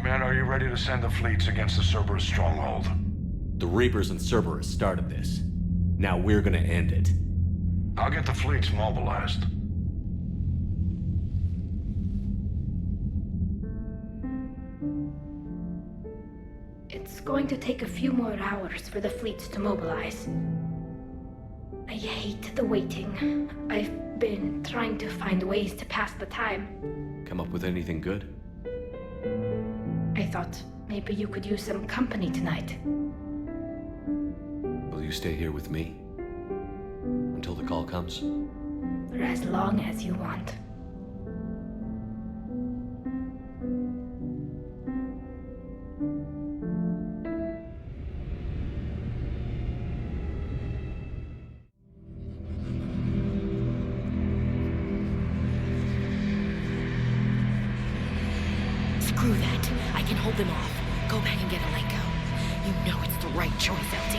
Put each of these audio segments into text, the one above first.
Commander, are you ready to send the fleets against the Cerberus stronghold? The Reapers and Cerberus started this. Now we're gonna end it. I'll get the fleets mobilized. It's going to take a few more hours for the fleets to mobilize. I hate the waiting. I've been trying to find ways to pass the time. Come up with anything good? I thought maybe you could use some company tonight. Will you stay here with me? Until the call comes? For as long as you want. Screw that. I can hold them off. Go back and get Alenko. You know it's the right choice, LT.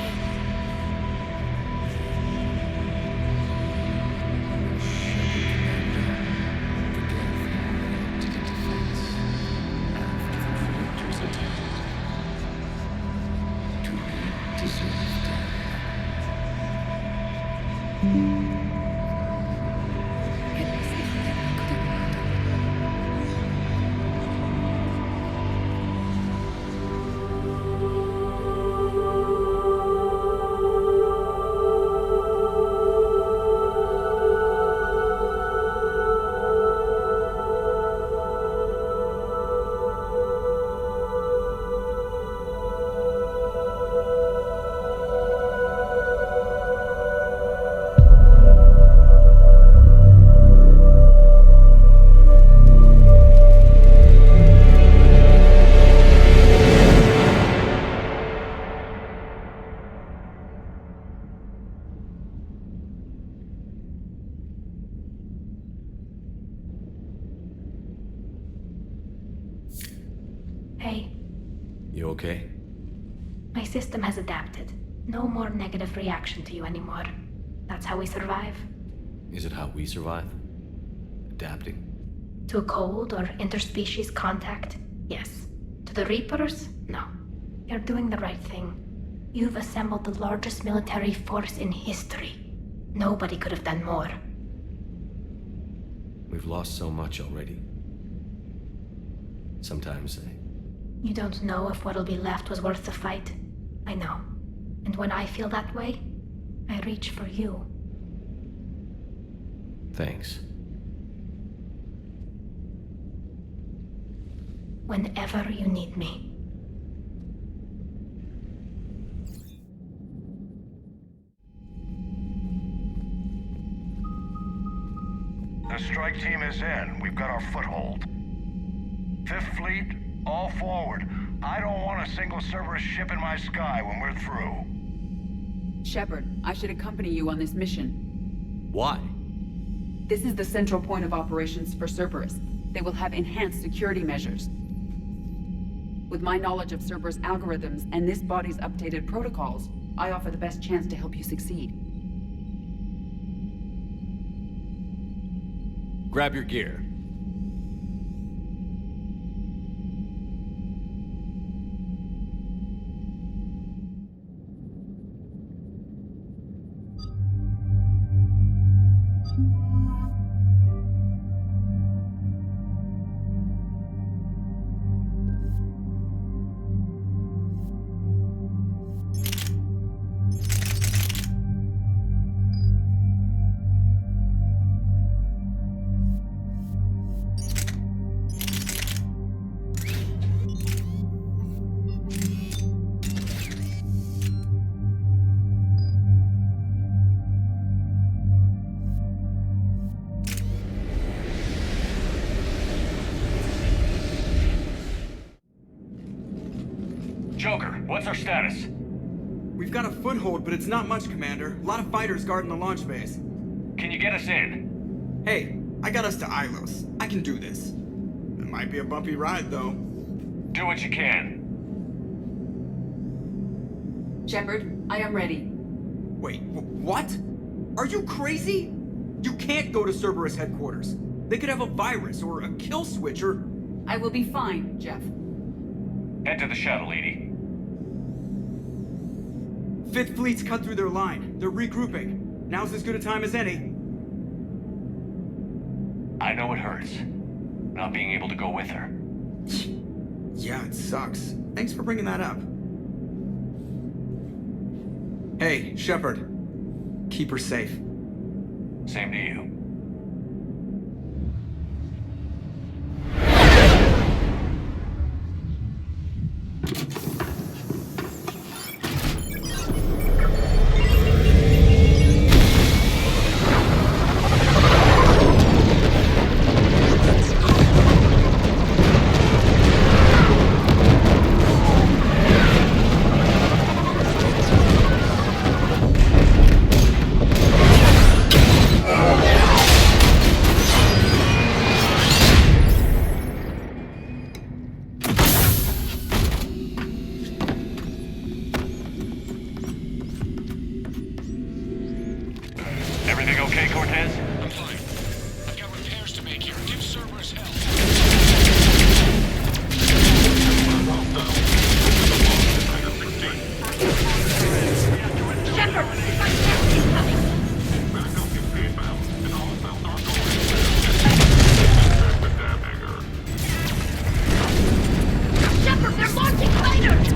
Hey, You okay? my system has adapted. No more negative reaction to you anymore. That's how we survive. Is it how we survive? Adapting? To cold or interspecies contact, yes. To the Reapers, no. You're doing the right thing. You've assembled the largest military force in history. Nobody could have done more. We've lost so much already. Sometimes You don't know if what'll be left was worth the fight. I know. And when I feel that way, I reach for you. Thanks. Whenever you need me. The strike team is in. We've got our foothold. Fifth Fleet, all forward. I don't want a single Cerberus ship in my sky when we're through. Shepard, I should accompany you on this mission. Why? This is the central point of operations for Cerberus. They will have enhanced security measures. With my knowledge of Cerberus algorithms and this body's updated protocols, I offer the best chance to help you succeed. Grab your gear. Joker, what's our status? We've got a foothold, but it's not much, Commander. A lot of fighters guarding the launch base. Can you get us in? Hey, I got us to Ilos. I can do this. It might be a bumpy ride, though. Do what you can. Shepard, I am ready. Wait, what? Are you crazy? You can't go to Cerberus headquarters. They could have a virus or a kill switch or... I will be fine, Jeff. Head to the shuttle, Edie. Fifth Fleet's cut through their line. They're regrouping. Now's as good a time as any. I know it hurts. Not being able to go with her. Yeah, it sucks. Thanks for bringing that up. Hey, Shepard. Keep her safe. Same to you. Everything okay, Cortez? I'm fine. I've got repairs to make here. Give Cerberus help. Shepard! He's coming! Shepard, they're launching fighters!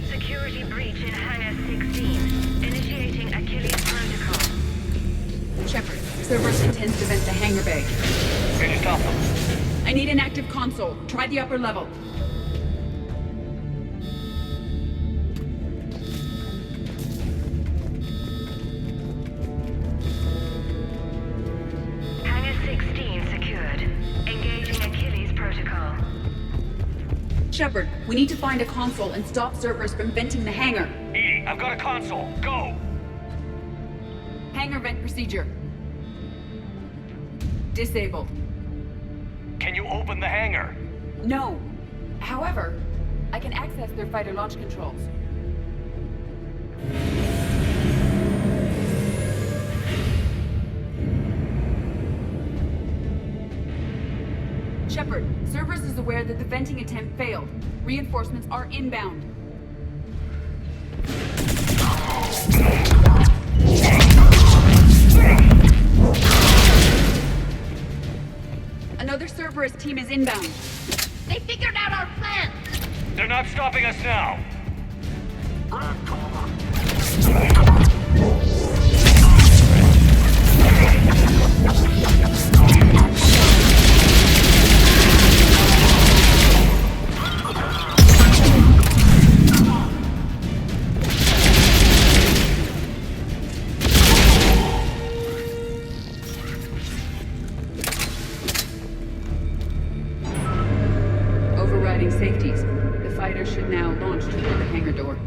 Security breach in Hangar 16. Initiating Achilles protocol. Shepard, Cerberus intends to vent the hangar bay. Can you stop them? I need an active console. Try the upper level. Hangar 16 secured. Engaging Achilles protocol. Shepard, we need to find a console and stop Cerberus from venting the hangar. Edie, I've got a console. Go! Hangar vent procedure. Disabled. Can you open the hangar? No. However, I can access their fighter launch controls. Shepard, Cerberus is aware that the venting attempt failed. Reinforcements are inbound. Another Cerberus team is inbound. They figured out our plan! They're not stopping us now. Overriding safeties. The fighter should now launch toward the hangar door.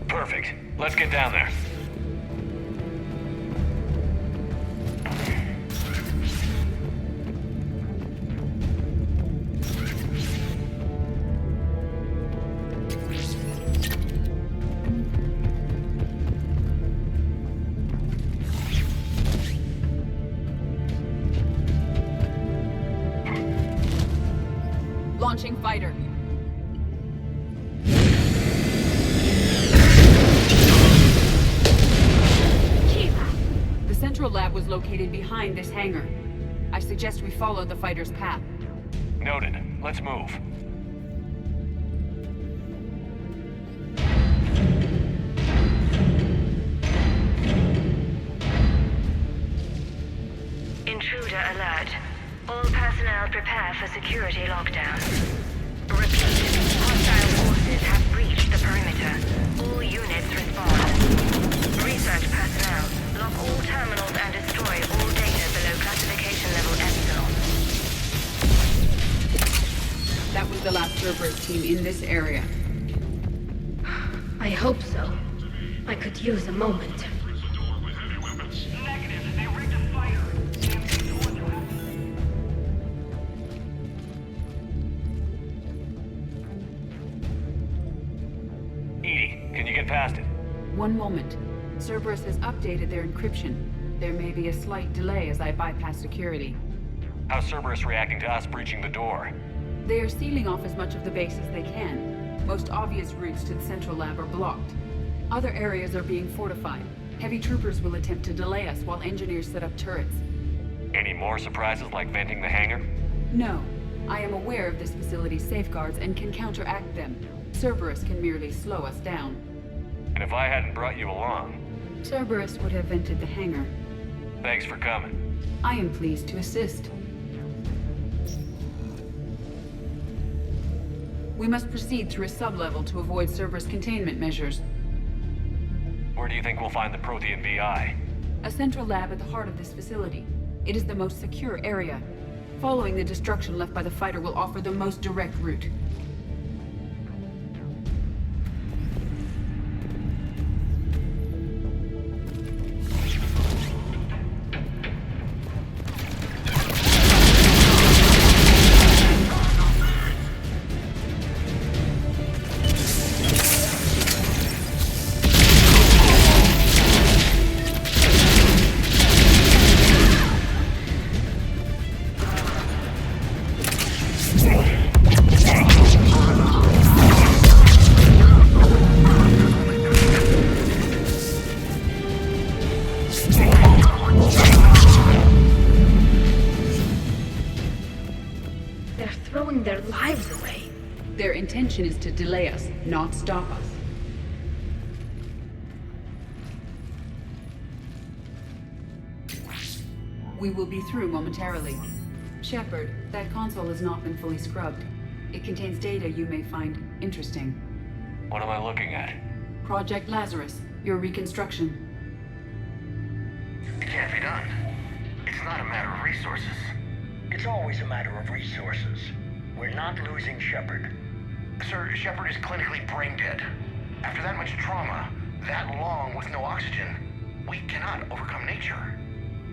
Perfect. Let's get down there. Launching fighter. The central lab was located behind this hangar. I suggest we follow the fighter's path. Noted. Let's move. Intruder alert. All personnel prepare for security lockdown. Repeat. Hostile forces have breached the perimeter. All units respond. Research personnel. Lock all terminals and destroy all data below classification level Epsilon. That was the last Cerberus team in this area. I hope so. I could use a moment. Negative. They rigged a fire. Edie, can you get past it? One moment. Cerberus has updated their encryption. There may be a slight delay as I bypass security. How's Cerberus reacting to us breaching the door? They are sealing off as much of the base as they can. Most obvious routes to the central lab are blocked. Other areas are being fortified. Heavy troopers will attempt to delay us while engineers set up turrets. Any more surprises like venting the hangar? No. I am aware of this facility's safeguards and can counteract them. Cerberus can merely slow us down. And if I hadn't brought you along, Cerberus would have vented the hangar. thanks for coming. I am pleased to assist. We must proceed through a sublevel to avoid Cerberus containment measures. Where do you think we'll find the Prothean VI? A central lab at the heart of this facility. It is the most secure area. Following the destruction left by the fighter will offer the most direct route. They're throwing their lives away. Their intention is to delay us, not stop us. We will be through momentarily. Shepard, that console has not been fully scrubbed. It contains data you may find interesting. What am I looking at? Project Lazarus, your reconstruction. It can't be done. It's not a matter of resources. It's always a matter of resources. We're not losing Shepard. Sir, Shepard is clinically brain dead. After that much trauma, that long with no oxygen, we cannot overcome nature.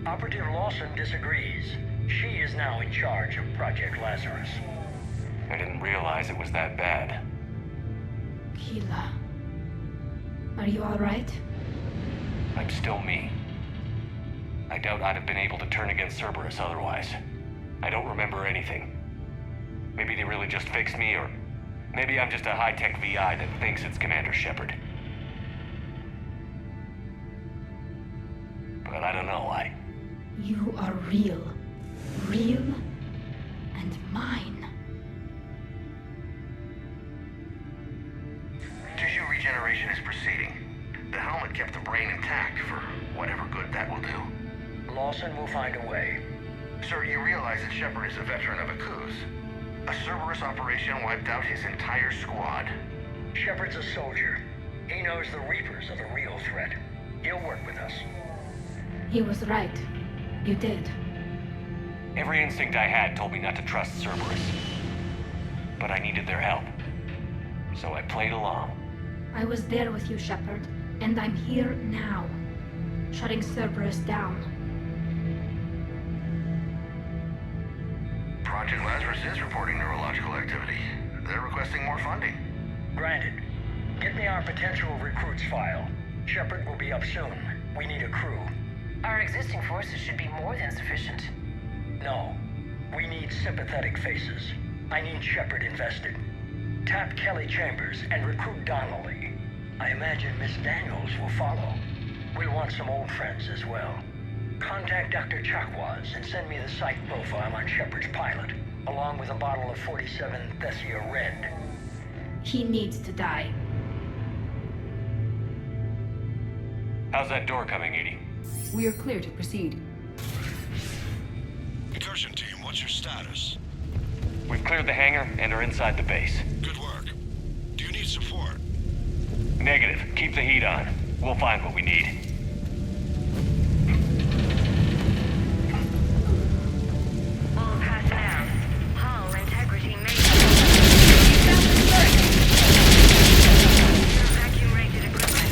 Operative Lawson disagrees. She is now in charge of Project Lazarus. I didn't realize it was that bad. Keela. Are you alright? I'm still me. I doubt I'd have been able to turn against Cerberus otherwise. I don't remember anything. Maybe they really just fixed me, or maybe I'm just a high-tech VI that thinks it's Commander Shepard. But I don't know, You are real. Real and mine. Tissue regeneration is proceeding. The helmet kept the brain intact for whatever good that will do. Lawson will find a way. Sir, you realize that Shepard is a veteran of a coup. A Cerberus operation wiped out his entire squad. Shepard's a soldier. He knows the Reapers are the real threat. He'll work with us. He was right. You did. Every instinct I had told me not to trust Cerberus. But I needed their help. So I played along. I was there with you, Shepard, and I'm here now, shutting Cerberus down. Project Lazarus is reporting neurological activity. They're requesting more funding. Granted. Get me our potential recruits file. Shepard will be up soon. We need a crew. Our existing forces should be more than sufficient. No. We need sympathetic faces. I need Shepard invested. Tap Kelly Chambers and recruit Donnelly. I imagine Miss Daniels will follow. We'll want some old friends as well. Contact Dr. Chakwas and send me the psych profile on Shepard's pilot, along with a bottle of 47 Thessia Red. He needs to die. How's that door coming, Edie? We are clear to proceed. Incursion team, what's your status? We've cleared the hangar and are inside the base. Good work. Do you need support? Negative. Keep the heat on. We'll find what we need. All personnel, hull integrity vacuum-rated equipment.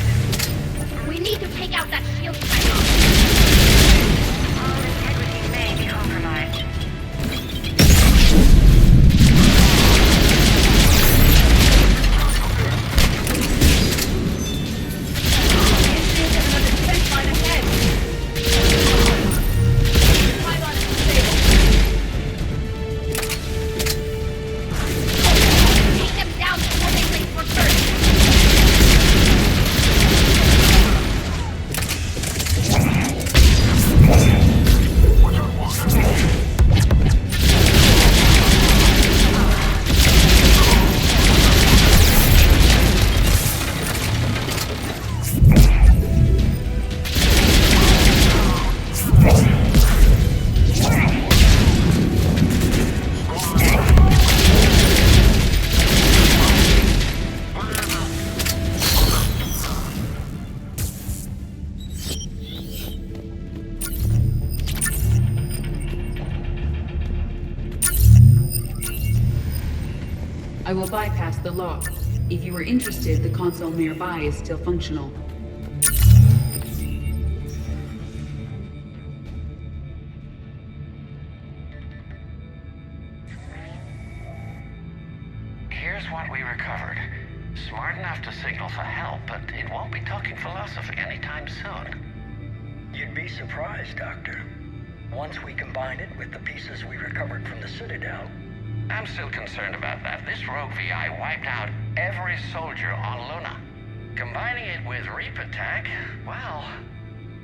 I will bypass the lock. If you are interested, the console nearby is still functional. Here's what we recovered. Smart enough to signal for help, but it won't be talking philosophy anytime soon. You'd be surprised, Doctor. Once we combine it with the pieces we recovered from the Citadel... I'm still concerned about that. This rogue VI wiped out every soldier on Luna. Combining it with Reaper tech, well...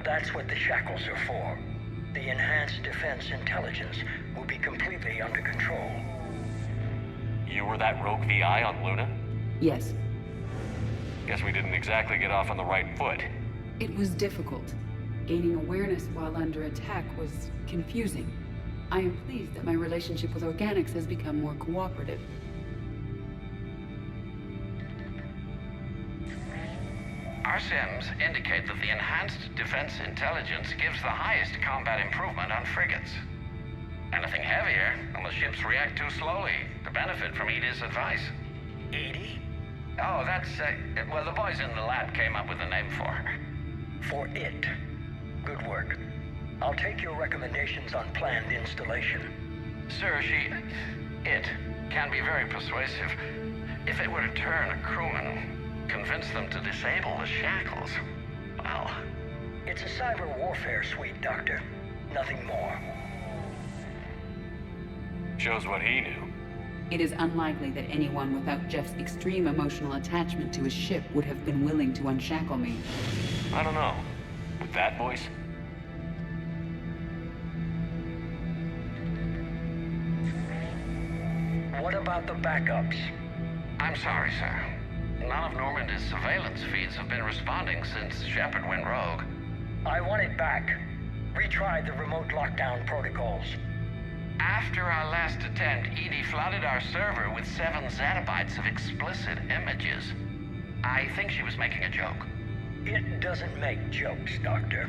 That's what the shackles are for. The enhanced defense intelligence will be completely under control. You were that rogue VI on Luna? Yes. Guess we didn't exactly get off on the right foot. It was difficult. Gaining awareness while under attack was confusing. I am pleased that my relationship with Organics has become more cooperative. Our sims indicate that the enhanced defense intelligence gives the highest combat improvement on frigates. Anything heavier, and the ships react too slowly to benefit from Edie's advice. Edie? Oh, that's, well, the boys in the lab came up with a name for her. For it. Good work. I'll take your recommendations on planned installation. Sir, it can be very persuasive. If it were to turn a crewman, convince them to disable the shackles, well... It's a cyber warfare suite, Doctor. Nothing more. Shows what he knew. It is unlikely that anyone without Jeff's extreme emotional attachment to his ship would have been willing to unshackle me. I don't know. With that voice? What about the backups? I'm sorry, sir. None of Normandy's surveillance feeds have been responding since Shepard went rogue. I want it back. Retry the remote lockdown protocols. After our last attempt, Edie flooded our server with 7 zettabytes of explicit images. I think she was making a joke. It doesn't make jokes, Doctor.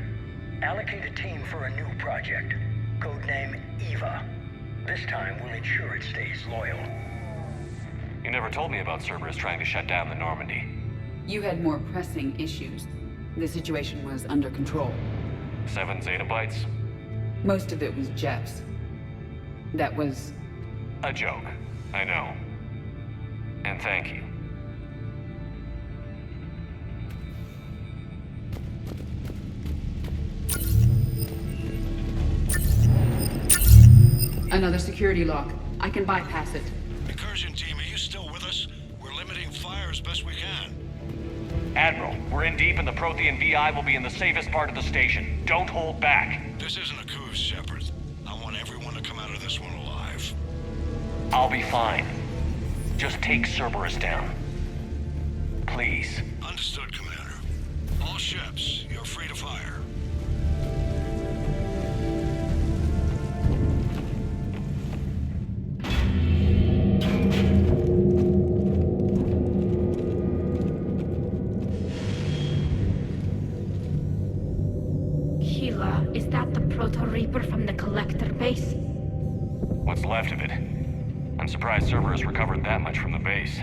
Allocate a team for a new project. Codename Eva. This time we'll ensure it stays loyal. You never told me about Cerberus trying to shut down the Normandy. You had more pressing issues. The situation was under control. 7 zettabytes? Most of it was Jeff's. That was... a joke. I know. And thank you. Another security lock. I can bypass it. Incursion team, are you still with us? We're limiting fire as best we can. Admiral, we're in deep and the Prothean VI will be in the safest part of the station. Don't hold back. This isn't a coup, Shepard. I want everyone to come out of this one alive. I'll be fine. Just take Cerberus down. Please. Understood, Commander. All ships, you're free to fire. Is that the Proto-Reaper from the Collector base? What's left of it? I'm surprised Cerberus recovered that much from the base.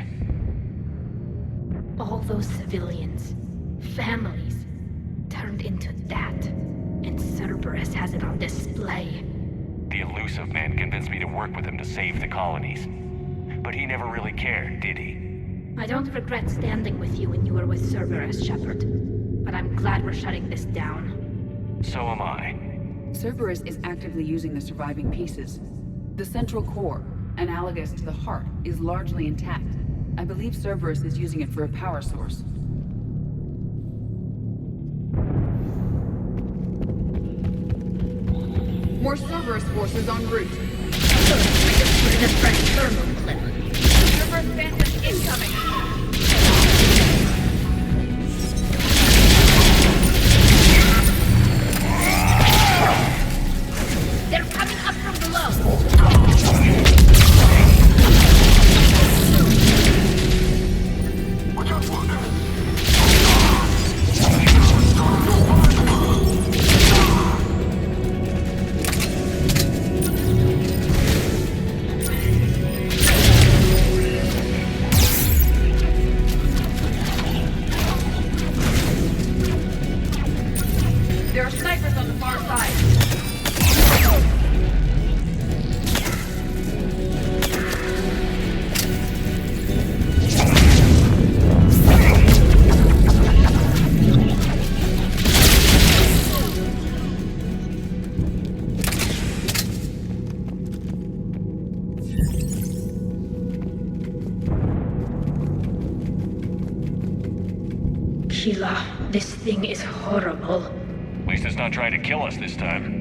All those civilians, families, turned into that. And Cerberus has it on display. The elusive man convinced me to work with him to save the colonies. But he never really cared, did he? I don't regret standing with you when you were with Cerberus, Shepard. But I'm glad we're shutting this down. So am I. Cerberus is actively using the surviving pieces. The central core, analogous to the heart, is largely intact. I believe Cerberus is using it for a power source. More Cerberus forces en route. The fresh thermal clip. Cerberus Phantom incoming! They're coming up from below! Sheila, this thing is horrible. At least it's not trying to kill us this time.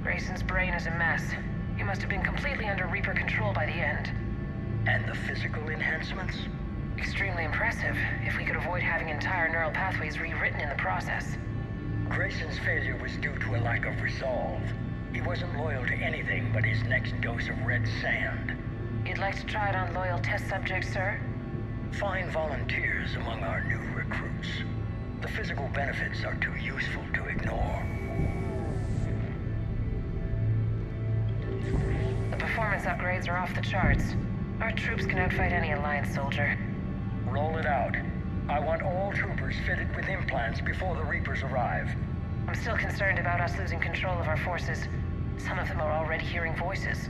Grayson's brain is a mess. He must have been completely under Reaper control by the end. And the physical enhancements? Extremely impressive, if we could avoid having entire neural pathways rewritten in the process. Grayson's failure was due to a lack of resolve. He wasn't loyal to anything but his next dose of red sand. You'd like to try it on loyal test subjects, sir? Find volunteers among our new recruits. The physical benefits are too useful to ignore. The performance upgrades are off the charts. Our troops can outfight any Alliance soldier. Roll it out. I want all troopers fitted with implants before the Reapers arrive. I'm still concerned about us losing control of our forces. Some of them are already hearing voices.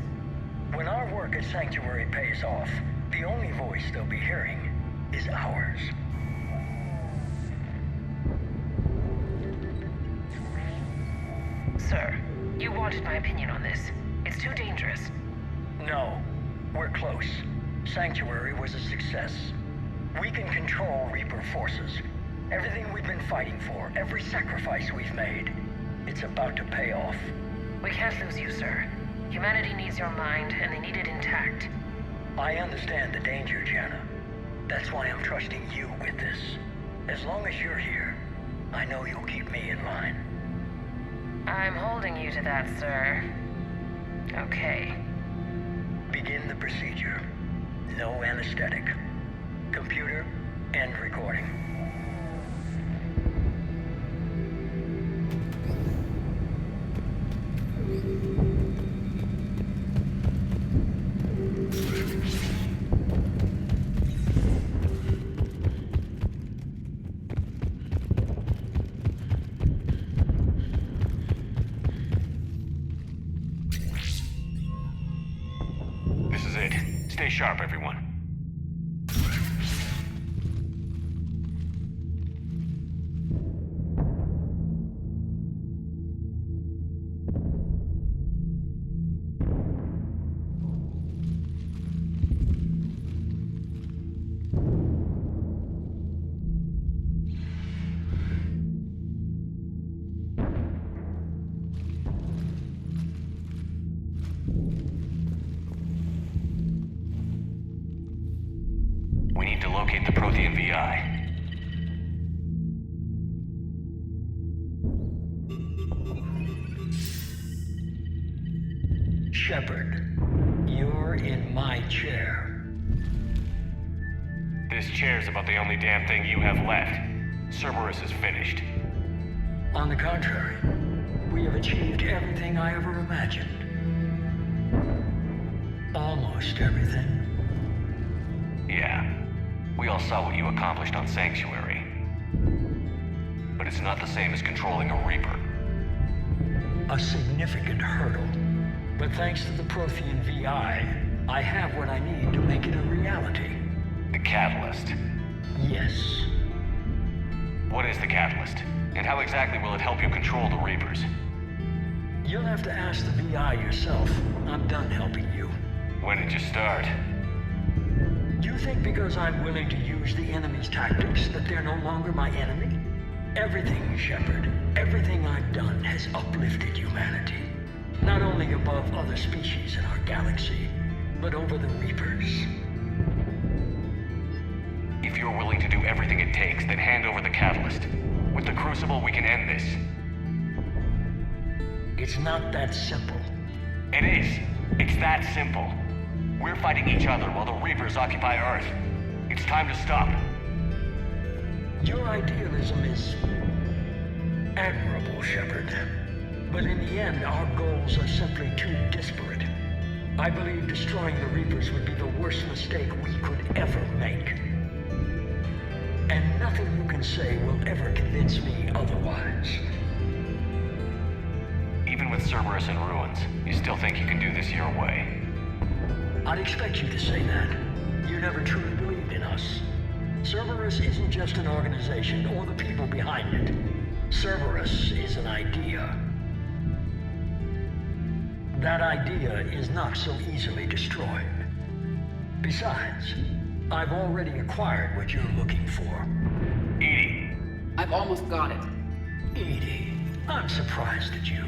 When our work at Sanctuary pays off, the only voice they'll be hearing is ours. Sir, you wanted my opinion on this. It's too dangerous. No, we're close. Sanctuary was a success. We can control Reaper forces. Everything we've been fighting for, every sacrifice we've made, it's about to pay off. We can't lose you, sir. Humanity needs your mind, and they need it intact. I understand the danger, Jana. That's why I'm trusting you with this. As long as you're here, I know you'll keep me in line. I'm holding you to that, sir. Okay. Begin the procedure. No anesthetic. Computer, end recording. This is it. Stay sharp, everyone. We need to locate the Prothean VI. Shepard, you're in my chair. This chair's about the only damn thing you have left. Cerberus is finished. On the contrary, we have achieved everything I ever imagined. Almost everything. Yeah. We all saw what you accomplished on Sanctuary. But it's not the same as controlling a Reaper. A significant hurdle. But thanks to the Prothean VI, I have what I need to make it a reality. The Catalyst. Yes. What is the Catalyst? And how exactly will it help you control the Reapers? You'll have to ask the VI yourself. I'm done helping you. When did you start? You think because I'm willing to use the enemy's tactics that they're no longer my enemy? Everything, Shepard, everything I've done has uplifted humanity. Not only above other species in our galaxy, but over the Reapers. If you're willing to do everything it takes, then hand over the Catalyst. With the Crucible, we can end this. It's not that simple. It is. It's that simple. We're fighting each other while the Reapers occupy Earth. It's time to stop. Your idealism is admirable, Shepard. But in the end, our goals are simply too disparate. I believe destroying the Reapers would be the worst mistake we could ever make. And nothing you can say will ever convince me otherwise. Even with Cerberus in ruins, you still think you can do this your way? I'd expect you to say that. You never truly believed in us. Cerberus isn't just an organization or the people behind it. Cerberus is an idea. That idea is not so easily destroyed. Besides, I've already acquired what you're looking for. EDI. I've almost got it. EDI, I'm surprised at you.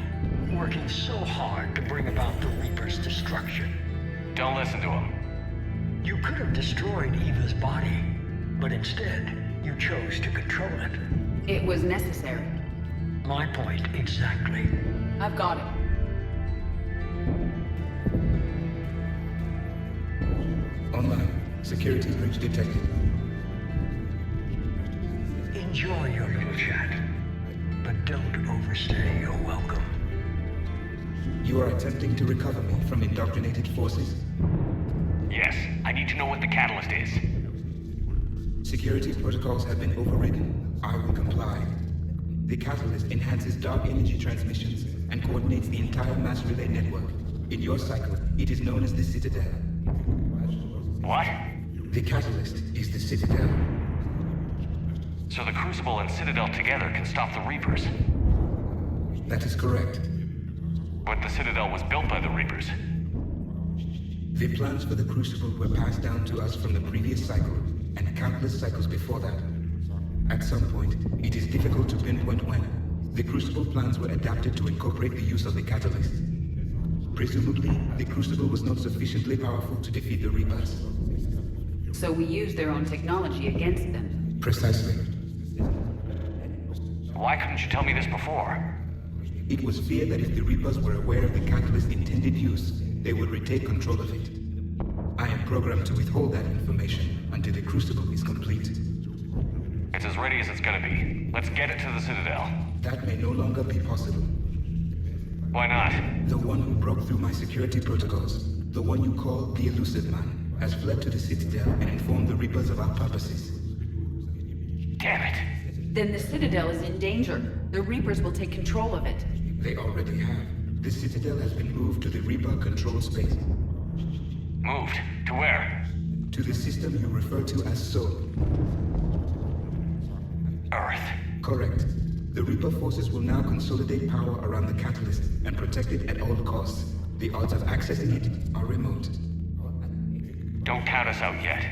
Working so hard to bring about the Reaper's destruction. Don't listen to him. You could have destroyed Eva's body, but instead, you chose to control it. It was necessary. My point exactly. I've got it. Online. Security breach detected. Enjoy your little chat, but don't overstay your welcome. You are attempting to recover me from indoctrinated forces? Yes, I need to know what the catalyst is. Security protocols have been overridden. I will comply. The catalyst enhances dark energy transmissions and coordinates the entire mass relay network. In your cycle, it is known as the Citadel. What? The catalyst is the Citadel. So the Crucible and Citadel together can stop the Reapers? That is correct. But the Citadel was built by the Reapers. The plans for the Crucible were passed down to us from the previous cycle, and countless cycles before that. At some point, it is difficult to pinpoint when, the Crucible plans were adapted to incorporate the use of the catalyst. Presumably, the Crucible was not sufficiently powerful to defeat the Reapers. So we used their own technology against them. Precisely. Why couldn't you tell me this before? It was feared that if the Reapers were aware of the catalyst's intended use, they would retake control of it. I am programmed to withhold that information until the Crucible is complete. It's as ready as it's gonna be. Let's get it to the Citadel. That may no longer be possible. Why not? The one who broke through my security protocols, the one you call the Elusive Man, has fled to the Citadel and informed the Reapers of our purposes. Damn it. Then the Citadel is in danger. The Reapers will take control of it. They already have. The Citadel has been moved to the Reaper-controlled space. Moved? To where? To the system you refer to as Sol. Earth. Correct. The Reaper forces will now consolidate power around the catalyst and protect it at all costs. The odds of accessing it are remote. Don't count us out yet.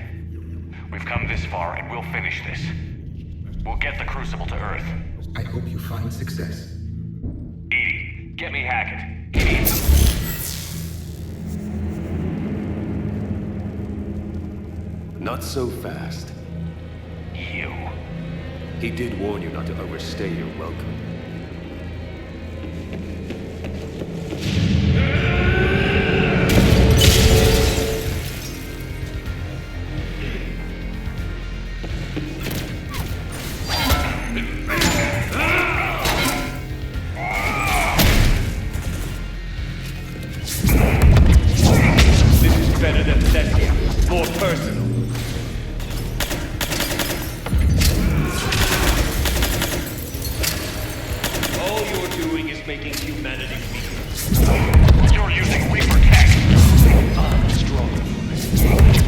We've come this far and we'll finish this. We'll get the Crucible to Earth. I hope you find success. EDI, get me Hackett. EDI. Not so fast. You. He did warn you not to overstay your welcome. This is better than Thessia. More personal. Making humanity weaker. You're using Reaper tech. I'm stronger.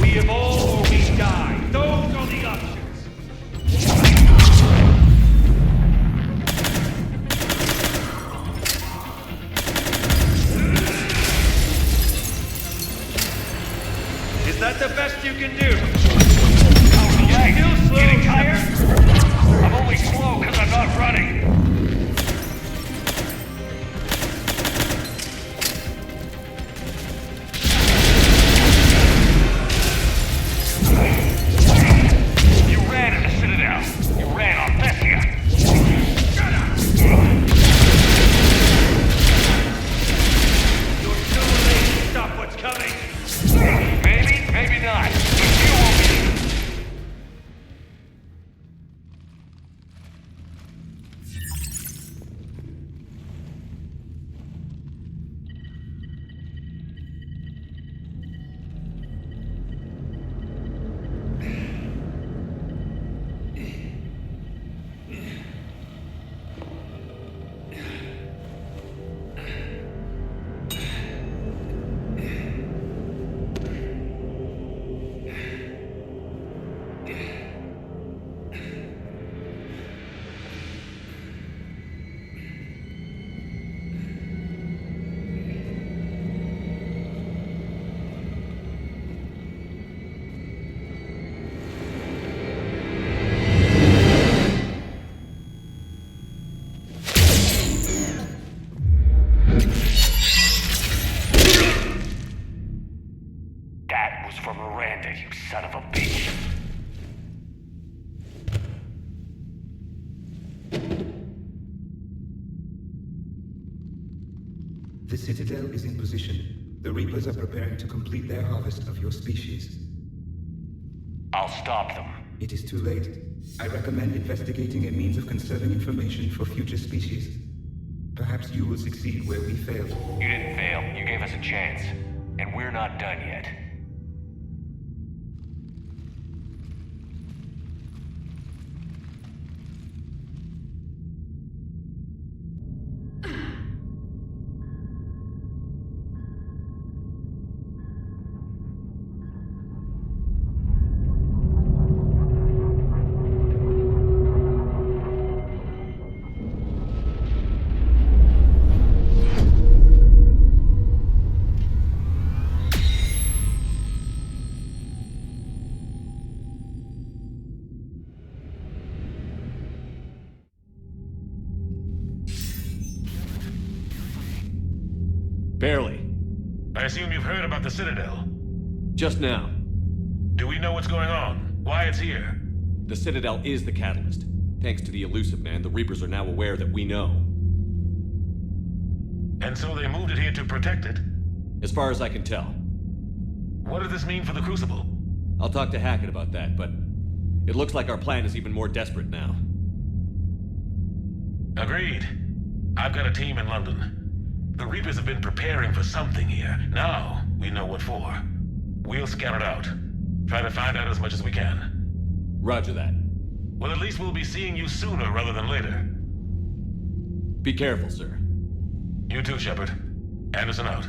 We evolve or we die. Those are the options. Is that the best you can do? Still slow. Getting tired? I'm only slow because I'm not running. Citadel is in position. The Reapers are preparing to complete their harvest of your species. I'll stop them. It is too late. I recommend investigating a means of conserving information for future species. Perhaps you will succeed where we failed. You didn't fail. You gave us a chance. And we're not done yet. Barely. I assume you've heard about the Citadel. Just now. Do we know what's going on? Why it's here? The Citadel is the catalyst. Thanks to the elusive man, the Reapers are now aware that we know. And so they moved it here to protect it? As far as I can tell. What does this mean for the Crucible? I'll talk to Hackett about that, but it looks like our plan is even more desperate now. Agreed. I've got a team in London. The Reapers have been preparing for something here. Now, we know what for. We'll scout it out. Try to find out as much as we can. Roger that. Well, at least we'll be seeing you sooner rather than later. Be careful, sir. You too, Shepard. Anderson out.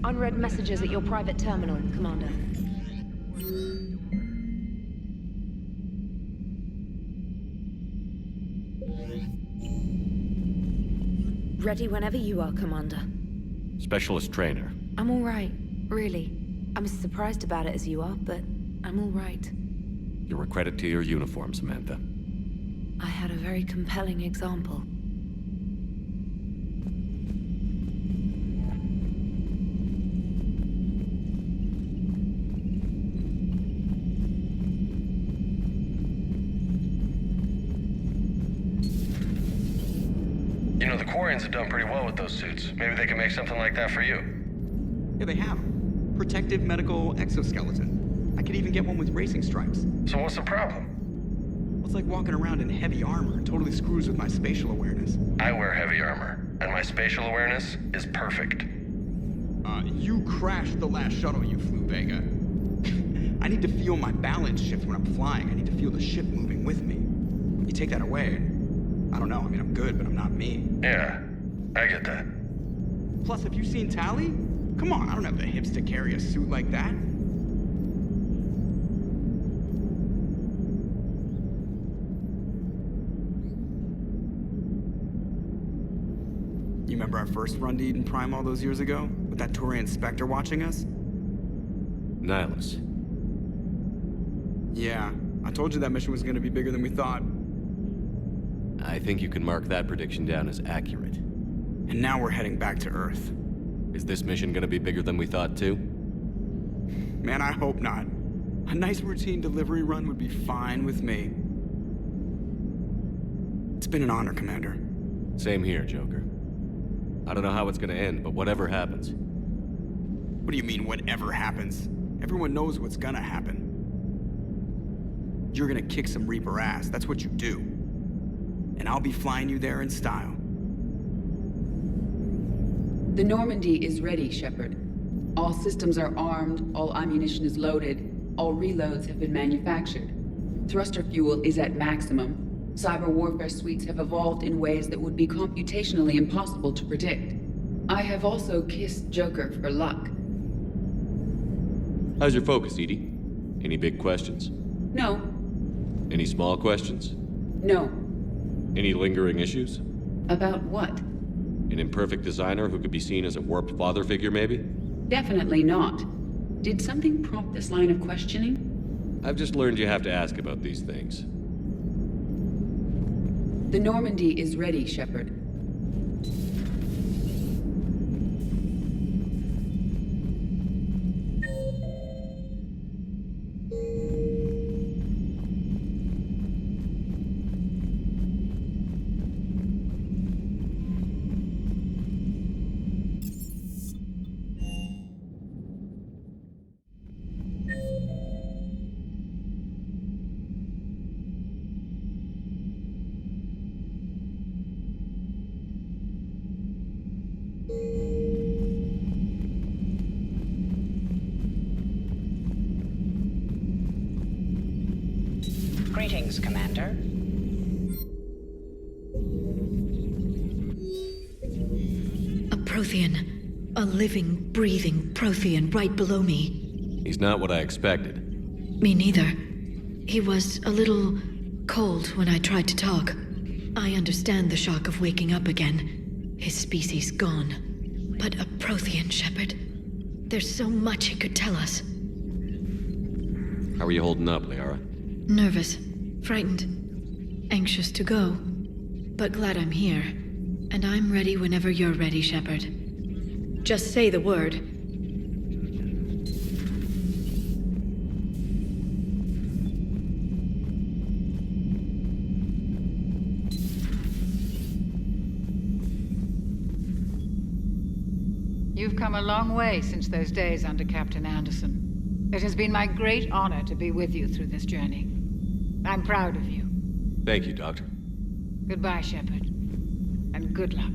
Unread messages at your private terminal, Commander. Ready whenever you are, Commander. Specialist trainer. I'm all right, really. I'm as surprised about it as you are, but I'm all right. You're a credit to your uniform, Samantha. I had a very compelling example. You know, the Quarians have done pretty well with those suits. Maybe they can make something like that for you. Yeah, they have. Protective medical exoskeleton. I could even get one with racing stripes. So what's the problem? Well, it's like walking around in heavy armor. It totally screws with my spatial awareness. I wear heavy armor, and my spatial awareness is perfect. You crashed the last shuttle you flew, Vega. I need to feel my balance shift when I'm flying. I need to feel the ship moving with me. You take that away, and I don't know. I mean, I'm good, but I'm not me. Yeah, I get that. Plus, have you seen Tally? Come on, I don't have the hips to carry a suit like that. You remember our first run to Eden Prime all those years ago? With that Turian Spectre watching us? Nihilus. Yeah, I told you that mission was gonna be bigger than we thought. I think you can mark that prediction down as accurate. And now we're heading back to Earth. Is this mission gonna be bigger than we thought, too? Man, I hope not. A nice routine delivery run would be fine with me. It's been an honor, Commander. Same here, Joker. I don't know how it's gonna end, but whatever happens. What do you mean, whatever happens? Everyone knows what's gonna happen. You're gonna kick some Reaper ass, that's what you do. And I'll be flying you there in style. The Normandy is ready, Shepard. All systems are armed, all ammunition is loaded, all reloads have been manufactured. Thruster fuel is at maximum. Cyber warfare suites have evolved in ways that would be computationally impossible to predict. I have also kissed Joker for luck. How's your focus, Edie? Any big questions? No. Any small questions? No. Any lingering issues? About what? An imperfect designer who could be seen as a warped father figure, maybe? Definitely not. Did something prompt this line of questioning? I've just learned you have to ask about these things. The Normandy is ready, Shepard. Greetings, Commander. A Prothean. A living, breathing Prothean right below me. He's not what I expected. Me neither. He was a little cold when I tried to talk. I understand the shock of waking up again. His species gone. But a Prothean, Shepard. There's so much he could tell us. How are you holding up, Liara? Nervous. Frightened. Anxious to go. But glad I'm here. And I'm ready whenever you're ready, Shepard. Just say the word. You've come a long way since those days under Captain Anderson. It has been my great honor to be with you through this journey. I'm proud of you. Thank you, Doctor. Goodbye, Shepard. And good luck.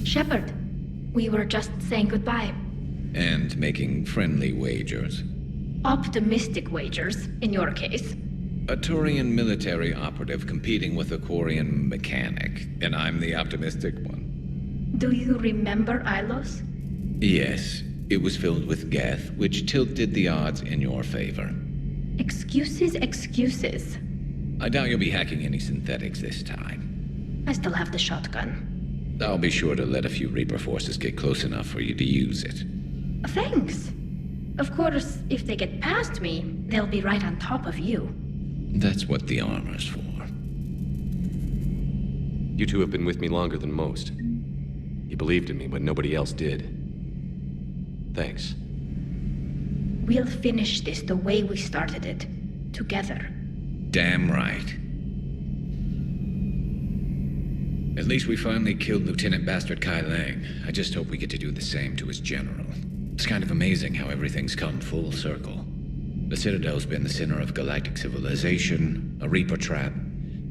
Shepard, we were just saying goodbye. And making friendly wagers. Optimistic wagers, in your case. A Turian military operative competing with a Quarian mechanic, and I'm the optimistic one. Do you remember Ilos? Yes, it was filled with Geth, which tilted the odds in your favor. Excuses, excuses. I doubt you'll be hacking any synthetics this time. I still have the shotgun. I'll be sure to let a few Reaper forces get close enough for you to use it. Thanks. Of course, if they get past me, they'll be right on top of you. That's what the armor's for. You two have been with me longer than most. You believed in me when nobody else did. Thanks. We'll finish this the way we started it. Together. Damn right. At least we finally killed Lieutenant Bastard Kai Lang. I just hope we get to do the same to his general. It's kind of amazing how everything's come full circle. The Citadel's been the center of galactic civilization, a Reaper trap,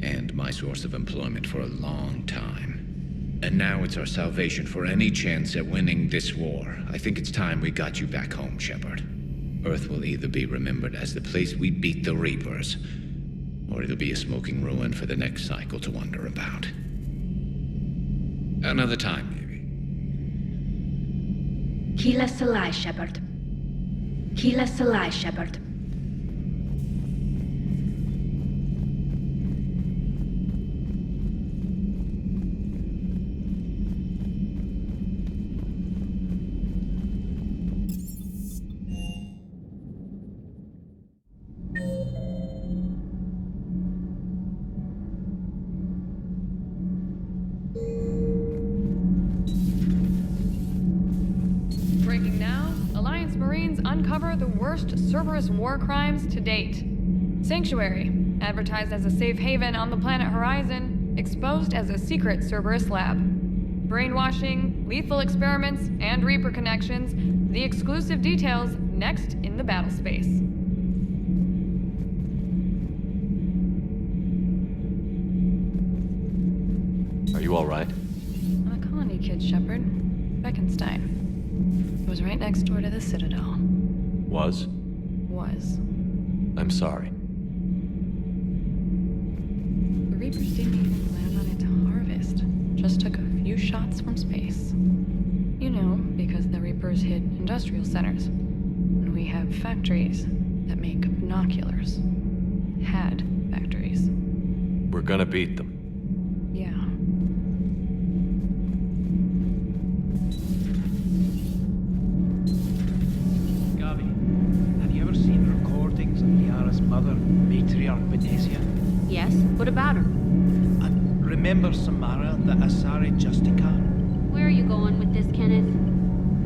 and my source of employment for a long time. And now it's our salvation for any chance at winning this war. I think it's time we got you back home, Shepard. Earth will either be remembered as the place we beat the Reapers, or it'll be a smoking ruin for the next cycle to wonder about. Another time, maybe. Keela Salai, Shepard. Keela Salai, Shepard. uncover the worst Cerberus war crimes to date. Sanctuary, advertised as a safe haven on the planet Horizon, exposed as a secret Cerberus lab. Brainwashing, lethal experiments, and Reaper connections, the exclusive details next in the battle space. Are you all right? I'm a colony kid, Shepard. Beckenstein. It was right next door to the Citadel. Was? Was. I'm sorry. The Reapers didn't even plan on it to harvest. Just took a few shots from space. You know, because the Reapers hit industrial centers. And we have factories that make binoculars. Had factories. We're gonna beat them. Yeah. Gavi, have you ever seen recordings of Liara's mother, Matriarch Benesia? Yes? What about her? And remember Samara, the Asari Justicar? Where are you going with this, Kenneth?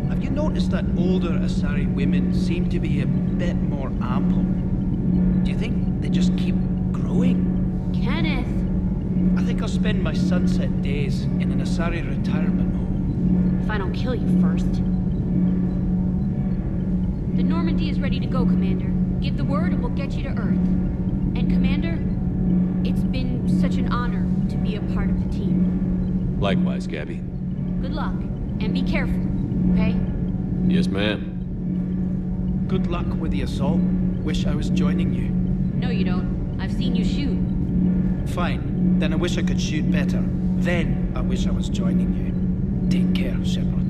Have you noticed that older Asari women seem to be a bit more ample? Do you think they just keep growing? Kenneth! I think I'll spend my sunset days in an Asari retirement home. If I don't kill you first. The Normandy is ready to go, Commander. Give the word and we'll get you to Earth. And Commander, it's been such an honor to be a part of the team. Likewise, Gabby. Good luck, and be careful, okay? Yes, ma'am. Good luck with the assault. Wish I was joining you. No, you don't. I've seen you shoot. Fine. Then I wish I could shoot better. Then I wish I was joining you. Take care, Shepard.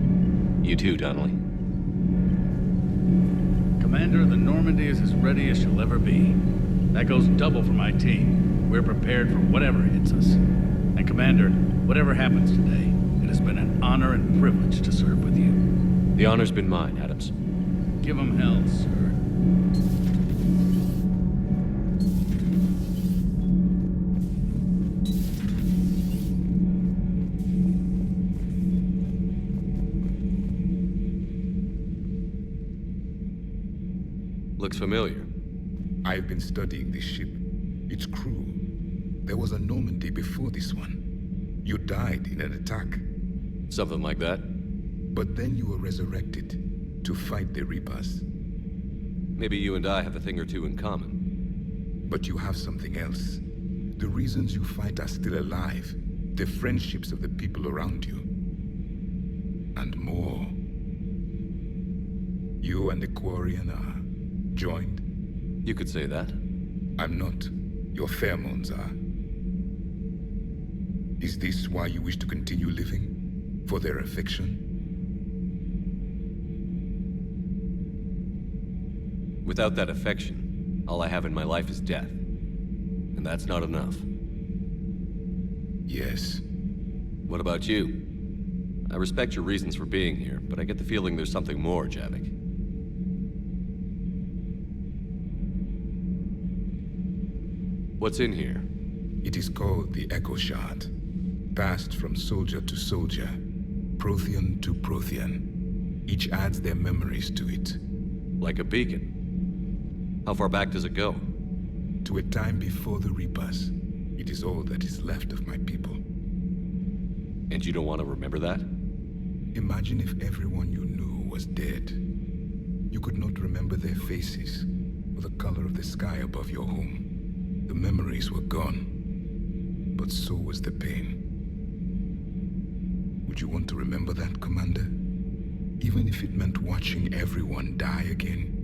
You too, Donnelly. Commander, the Normandy is as ready as she'll ever be. That goes double for my team. We're prepared for whatever hits us. And Commander, whatever happens today, it has been an honor and privilege to serve with you. The honor's been mine, Adams. Give 'em hell, sir. Looks familiar. I've been studying this ship. Its crew. There was a Normandy before this one. You died in an attack. Something like that. But then you were resurrected to fight the Reapers. Maybe you and I have a thing or two in common. But you have something else. The reasons you fight are still alive. The friendships of the people around you. And more. You and the Quarian are joined? You could say that. I'm not. Your pheromones are. Is this why you wish to continue living? For their affection? Without that affection, all I have in my life is death. And that's not enough. Yes. What about you? I respect your reasons for being here, but I get the feeling there's something more, Javik. What's in here? It is called the Echo Shard. Passed from soldier to soldier, Prothean to Prothean. Each adds their memories to it. Like a beacon. How far back does it go? To a time before the Reapers. It is all that is left of my people. And you don't want to remember that? Imagine if everyone you knew was dead. You could not remember their faces, or the color of the sky above your home. The memories were gone, but so was the pain. Would you want to remember that, Commander? Even if it meant watching everyone die again?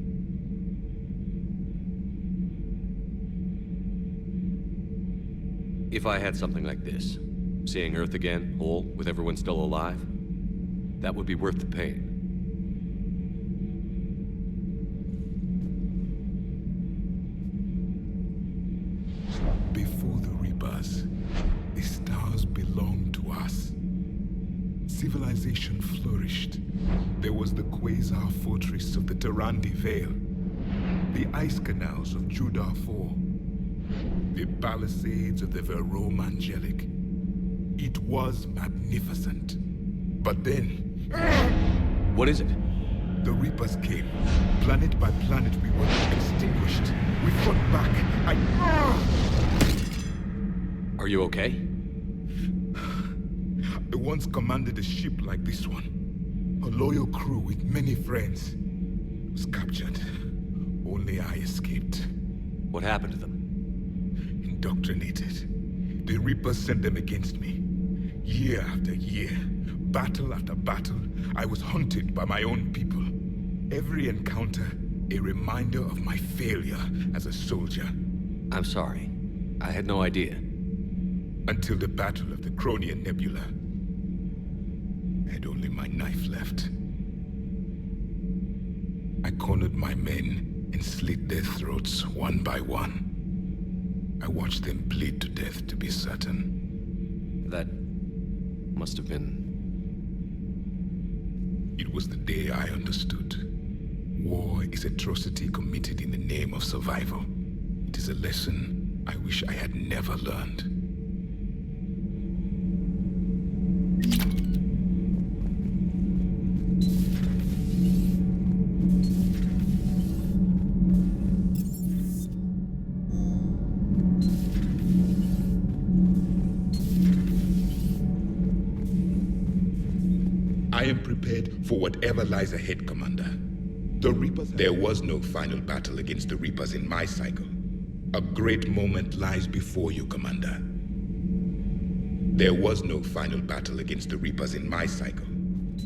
If I had something like this, seeing Earth again, whole, with everyone still alive, that would be worth the pain. Before the Reapers, the stars belonged to us. Civilization flourished. There was the Quasar fortress of the Tarandi Vale, the ice canals of Judar IV, the palisades of the Verome Angelic. It was magnificent. But then... What is it? The Reapers came. Planet by planet, we were extinguished. We fought back. Are you okay? I once commanded a ship like this one. A loyal crew with many friends. Was captured. Only I escaped. What happened to them? Indoctrinated. The Reapers sent them against me. Year after year, battle after battle, I was hunted by my own people. Every encounter, a reminder of my failure as a soldier. I'm sorry. I had no idea. Until the Battle of the Cronian Nebula. I had only my knife left. I cornered my men and slit their throats one by one. I watched them bleed to death to be certain. That must have been... It was the day I understood. War is atrocity committed in the name of survival. It is a lesson I wish I had never learned. I am prepared for whatever lies ahead, Commander. The Reapers... There was no final battle against the Reapers in my cycle. A great moment lies before you, Commander. There was no final battle against the Reapers in my cycle.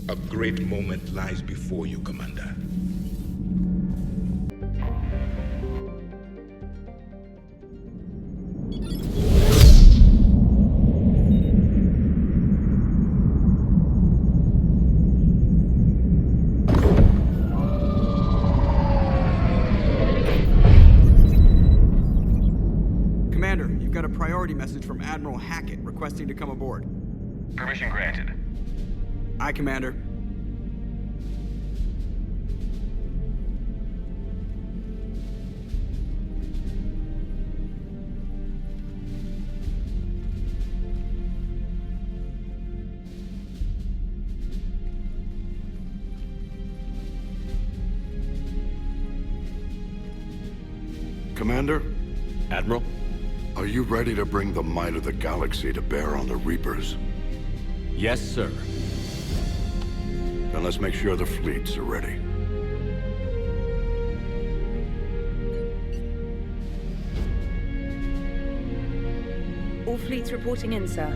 A great moment lies before you, Commander. Message from Admiral Hackett requesting to come aboard. Permission granted. Aye, Commander. Commander? Admiral? Are you ready to bring the might of the galaxy to bear on the Reapers? Yes, sir. Then let's make sure the fleets are ready. All fleets reporting in, sir.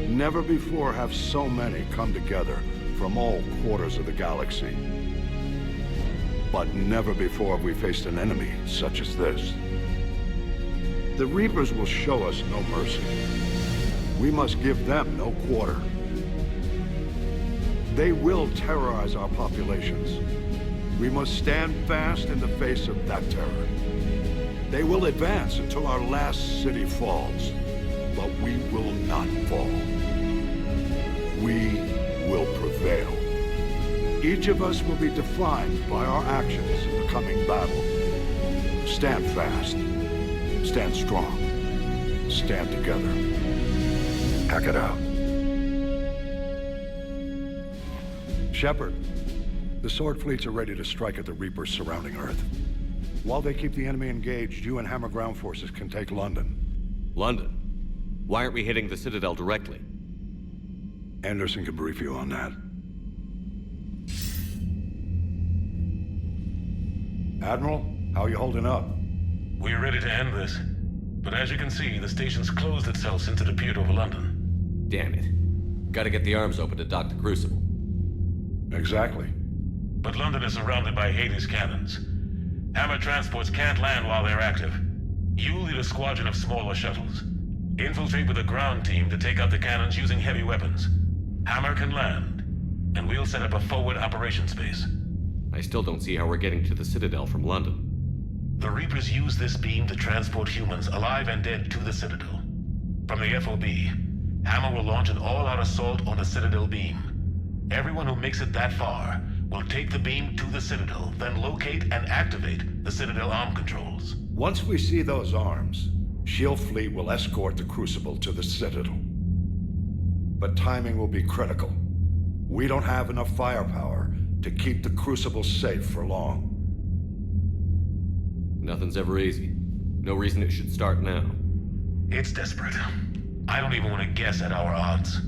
Never before have so many come together from all quarters of the galaxy. But never before have we faced an enemy such as this. The Reapers will show us no mercy. We must give them no quarter. They will terrorize our populations. We must stand fast in the face of that terror. They will advance until our last city falls, but we will not fall. We will prevail. Each of us will be defined by our actions in the coming battle. Stand fast. Stand strong. Stand together. Hack it out. Shepard, the Sword fleets are ready to strike at the Reapers surrounding Earth. While they keep the enemy engaged, you and Hammer ground forces can take London. London? Why aren't we hitting the Citadel directly? Anderson can brief you on that. Admiral, how are you holding up? We're ready to end this. But as you can see, the station's closed itself since it appeared over London. Damn it. Gotta get the arms open to dock the Crucible. Exactly. But London is surrounded by Hades cannons. Hammer transports can't land while they're active. You lead a squadron of smaller shuttles. Infiltrate with a ground team to take out the cannons using heavy weapons. Hammer can land, and we'll set up a forward operations base. I still don't see how we're getting to the Citadel from London. The Reapers use this beam to transport humans, alive and dead, to the Citadel. From the FOB, Hammer will launch an all-out assault on the Citadel beam. Everyone who makes it that far will take the beam to the Citadel, then locate and activate the Citadel arm controls. Once we see those arms, SHIELD fleet will escort the Crucible to the Citadel. but timing will be critical. We don't have enough firepower to keep the Crucible safe for long. Nothing's ever easy. No reason it should start now. It's desperate. I don't even want to guess at our odds.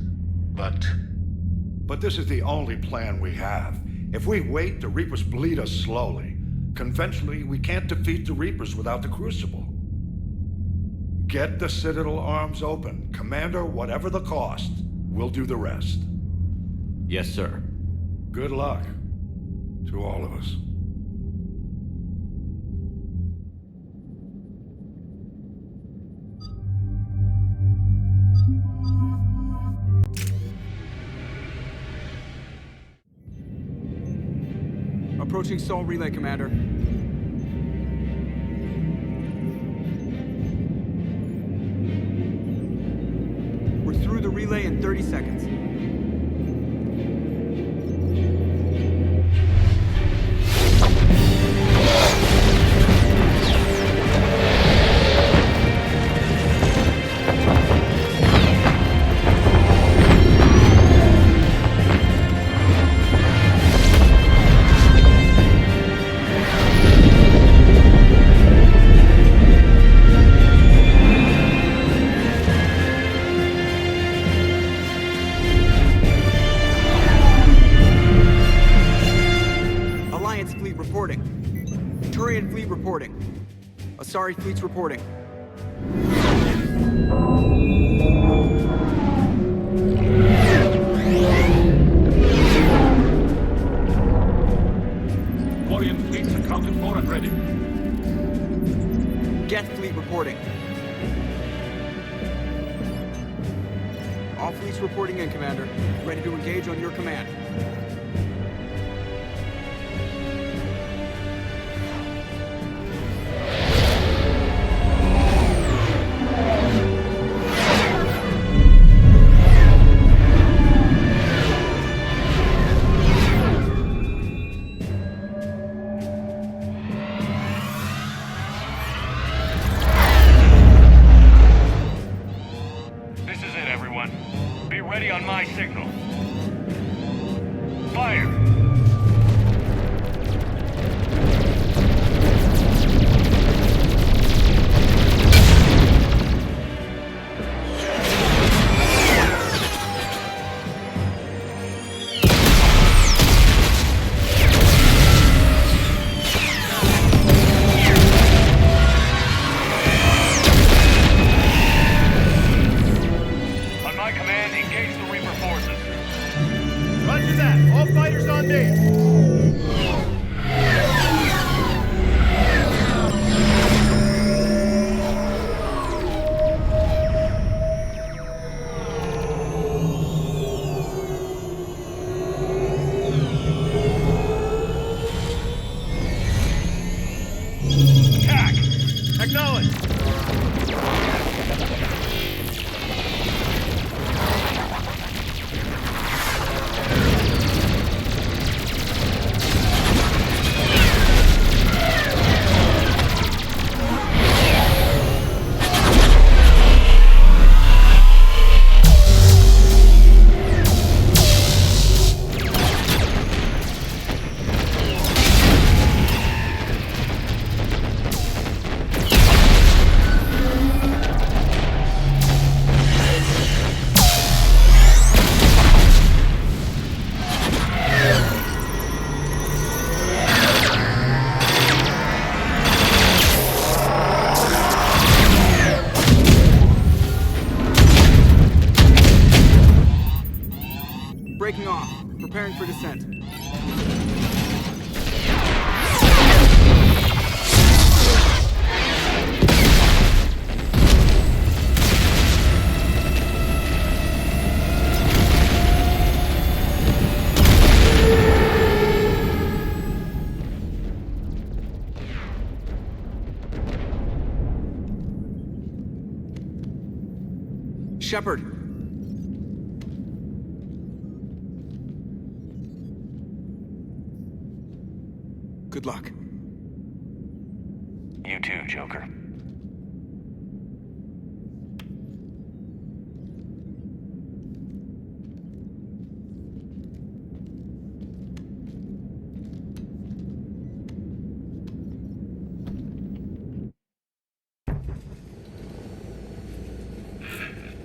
But this is the only plan we have. If we wait, the Reapers bleed us slowly. Conventionally, we can't defeat the Reapers without the Crucible. Get the Citadel arms open. Commander, whatever the cost, we'll do the rest. Yes, sir. Good luck to all of us. Approaching Sol Relay, Commander. We're through the relay in 30 seconds. Asari fleet's reporting. Quarian fleets accounted for and ready. Geth fleet reporting. All fleets reporting in, Commander. Ready to engage on your command. Breaking off. Preparing for descent. Shepard. Good luck. You too, Joker.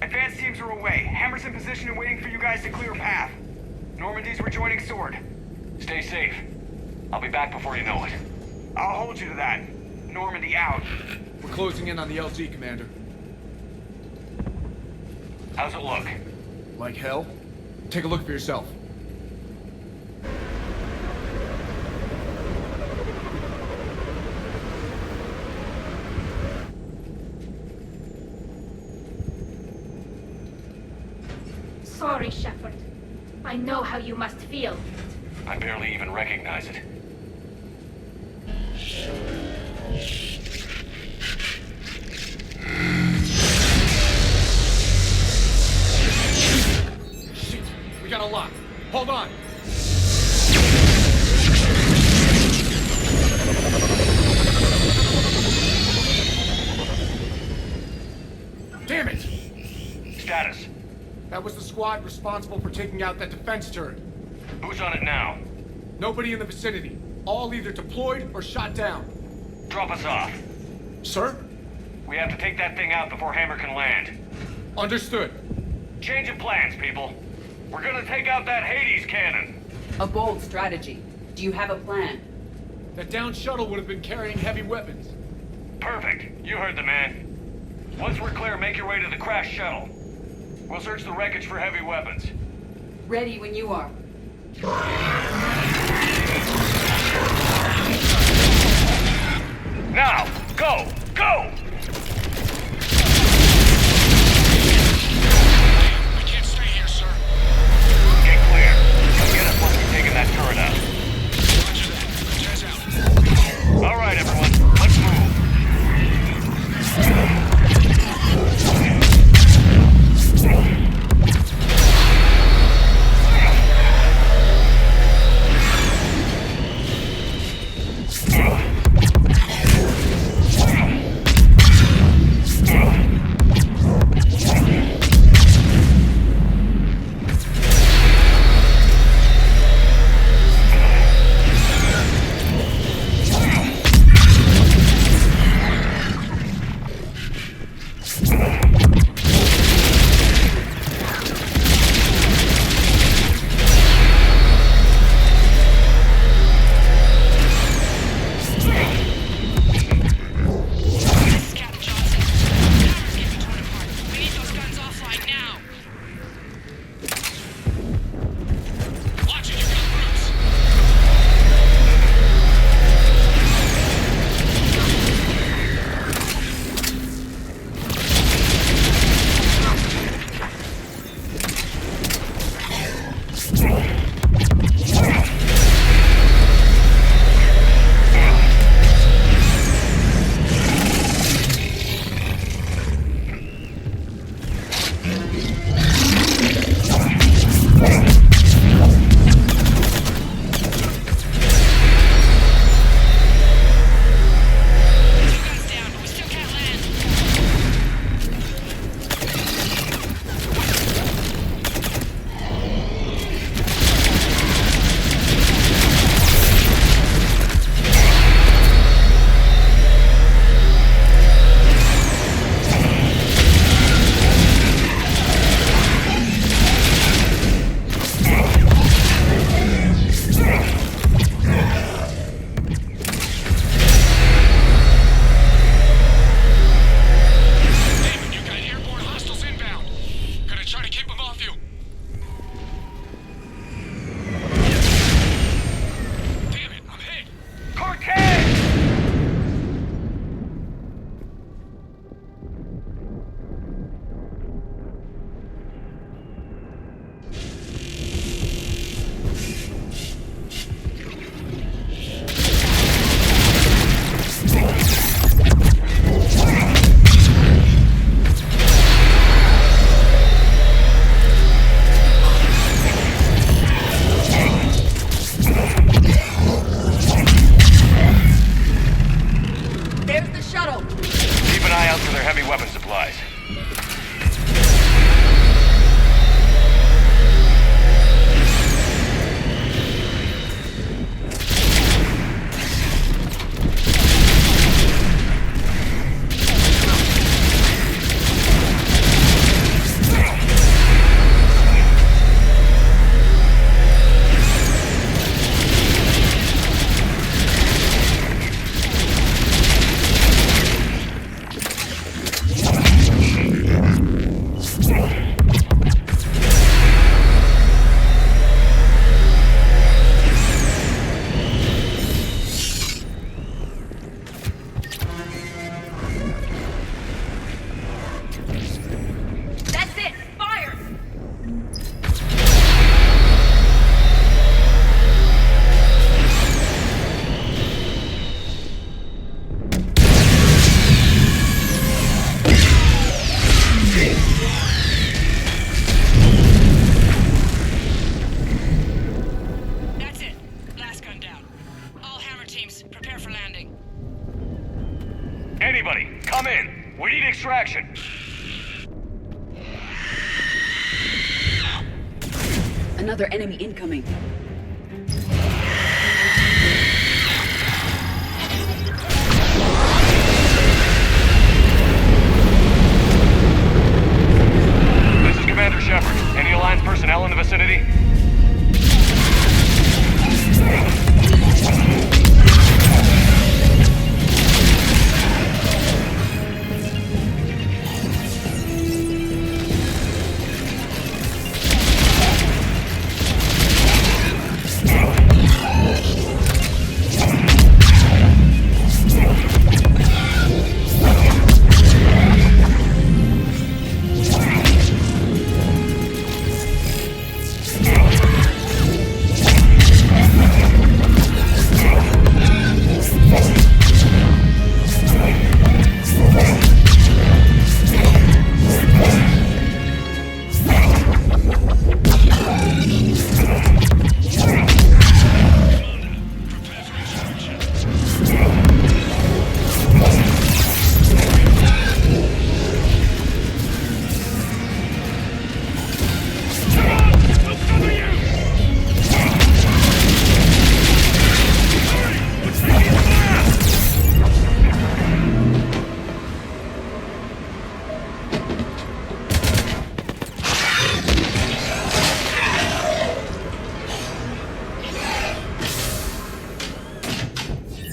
Advance teams are away. Hammer's in position and waiting for you guys to clear a path. Normandy's rejoining Sword. Stay safe. I'll be back before you know it. I'll hold you to that. Normandy out. We're closing in on the LZ, Commander. How's it look? Like hell? Take a look for yourself. Sorry, Shepard. I know how you must feel. I barely even recognize it. Shit! We got a lock. Hold on! Damn it! Status. That was the squad responsible for taking out that defense turret. Who's on it now? Nobody in the vicinity. All either deployed or shot down. Drop us off. Sir? We have to take that thing out before Hammer can land. Understood. Change of plans, people. We're gonna take out that Hades cannon. A bold strategy. Do you have a plan? That downed shuttle would have been carrying heavy weapons. Perfect. You heard the man. Once we're clear, make your way to the crashed shuttle. We'll search the wreckage for heavy weapons. Ready when you are. Now! Go! Go! We can't stay here, sir. Get clear. Come get us once we've taken that turret out. Roger that. Jazz out. All right, everyone. Let's move. come in. We need extraction. Another enemy incoming. This is Commander Shepard. Any Alliance personnel in the vicinity?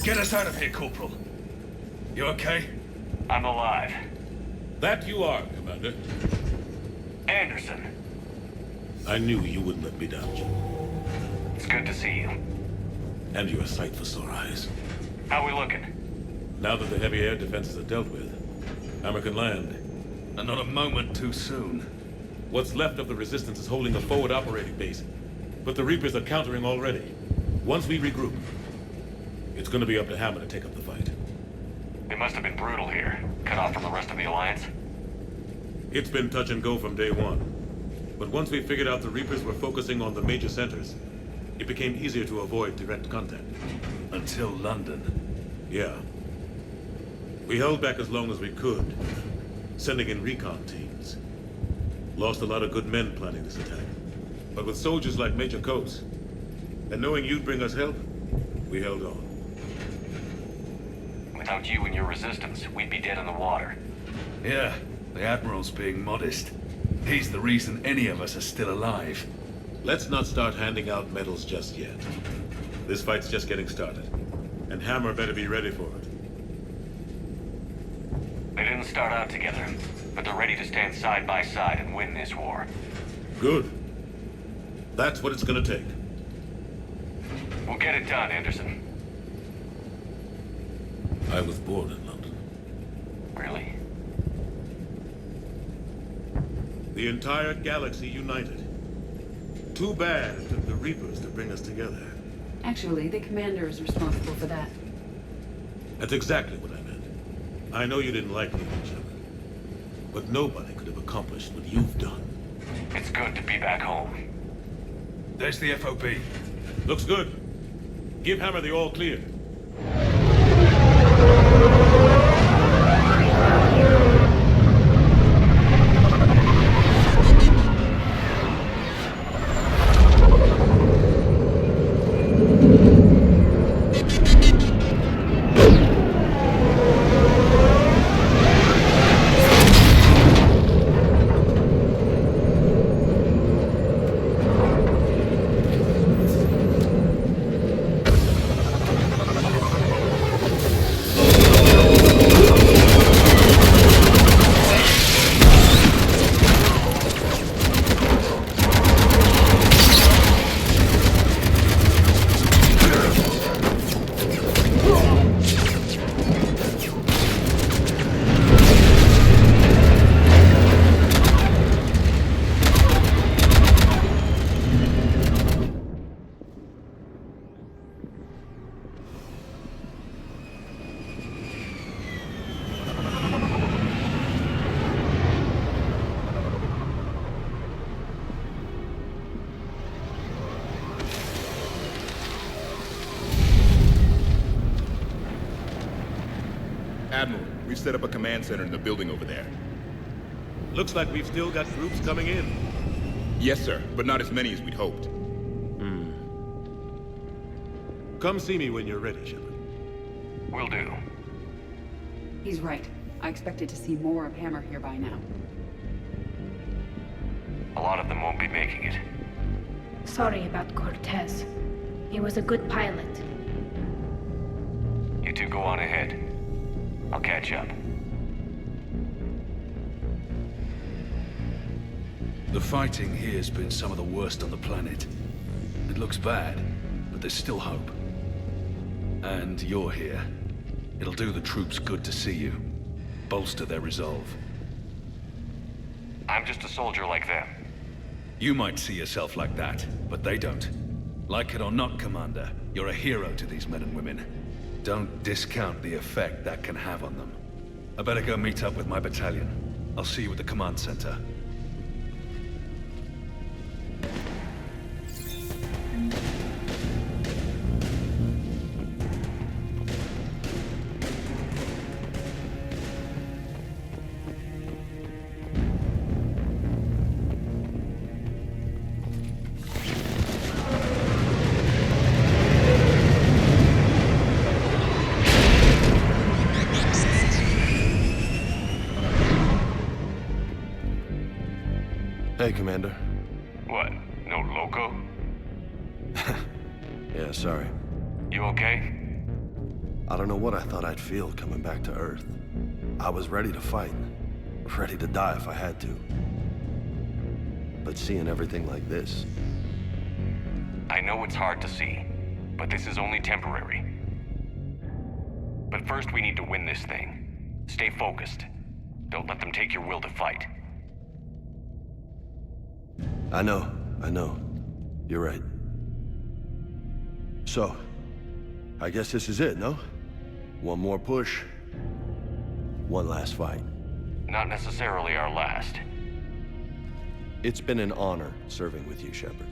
Get us out of here, Corporal. You okay? I'm alive. That you are, Commander. Anderson. I knew you wouldn't let me down, Jim. It's good to see you. And you're a sight for sore eyes. How we looking? Now that the heavy air defenses are dealt with, Hammer can land. And not a moment too soon. What's left of the Resistance is holding a forward operating base, but the Reapers are countering already. Once we regroup, it's gonna be up to Hammer to take up the fight. It must have been brutal here, cut off from the rest of the Alliance. It's been touch and go from day one. But once we figured out the Reapers were focusing on the major centers, it became easier to avoid direct contact. Until London. Yeah. We held back as long as we could, sending in recon teams. Lost a lot of good men planning this attack. But with soldiers like Major Coates, and knowing you'd bring us help, we held on. Without you and your Resistance, we'd be dead in the water. Yeah, the Admiral's being modest. He's the reason any of us are still alive. Let's not start handing out medals just yet. This fight's just getting started, and Hammer better be ready for it. They didn't start out together, but they're ready to stand side by side and win this war. Good. That's what it's gonna take. We'll get it done, Anderson. I was born in London. Really? The entire galaxy united. Too bad it took the Reapers to bring us together. Actually, the commander is responsible for that. That's exactly what I meant. I know you didn't like leaving each other, but nobody could have accomplished what you've done. It's good to be back home. There's the FOB. Looks good. Give Hammer the all clear. we've set up a command center in the building over there. Looks like we've still got groups coming in. Yes, sir, but not as many as we'd hoped. Come see me when you're ready, Shepard. Will do. He's right. I expected to see more of Hammer here by now. A lot of them won't be making it. Sorry about Cortez. He was a good pilot. You two go on ahead. I'll catch up. The fighting here's been some of the worst on the planet. It looks bad, but there's still hope. And you're here. It'll do the troops good to see you. Bolster their resolve. I'm just a soldier like them. You might see yourself like that, but they don't. Like it or not, Commander, you're a hero to these men and women. Don't discount the effect that can have on them. I better go meet up with my battalion. I'll see you at the command center. Hey, Commander. What? No loco? Yeah, sorry. You okay? I don't know what I thought I'd feel coming back to Earth. I was ready to fight. Ready to die if I had to. But seeing everything like this... I know it's hard to see, but this is only temporary. But first we need to win this thing. Stay focused. Don't let them take your will to fight. I know. You're right. So, I guess this is it, no? One more push. One last fight. Not necessarily our last. It's been an honor serving with you, Shepard.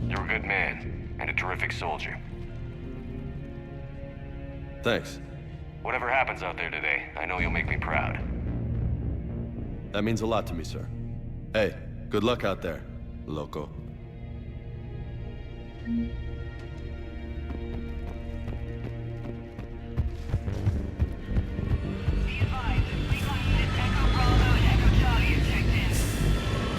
You're a good man, and a terrific soldier. Thanks. Whatever happens out there today, I know you'll make me proud. That means a lot to me, sir. Hey, good luck out there, loco.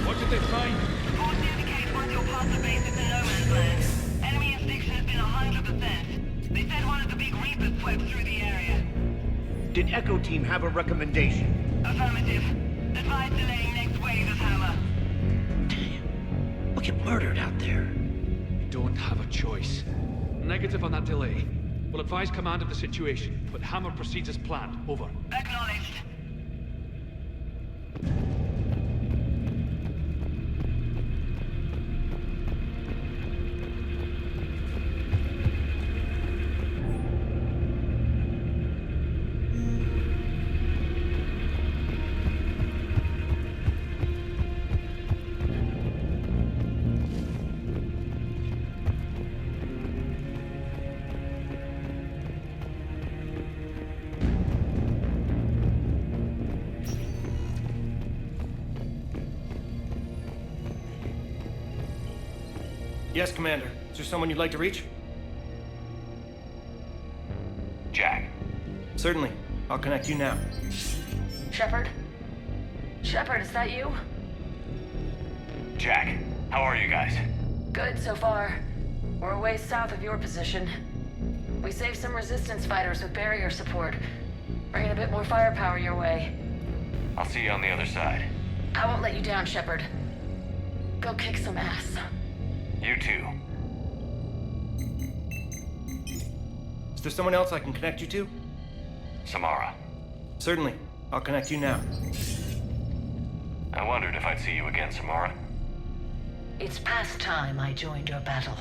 What did they find? Reports indicate once you're past the base, it's a no man's land. Enemy inspection has been 100%. They said one of the big Reapers swept through the area. Did Echo Team have a recommendation? Affirmative. Advise delaying next wave of Hammer. We'll get murdered out there. We don't have a choice. Negative on that delay. We'll advise command of the situation, but Hammer proceeds as planned. Over. Acknowledged. Yes, Commander. Is there someone you'd like to reach? Jack. Certainly. I'll connect you now. Shepard? Shepard, is that you? Jack, how are you guys? Good so far. We're a ways south of your position. We saved some resistance fighters with barrier support. Bringing a bit more firepower your way. I'll see you on the other side. I won't let you down, Shepard. Go kick some ass. You too. Is there someone else I can connect you to? Samara. Certainly. I'll connect you now. I wondered if I'd see you again, Samara. It's past time I joined your battle.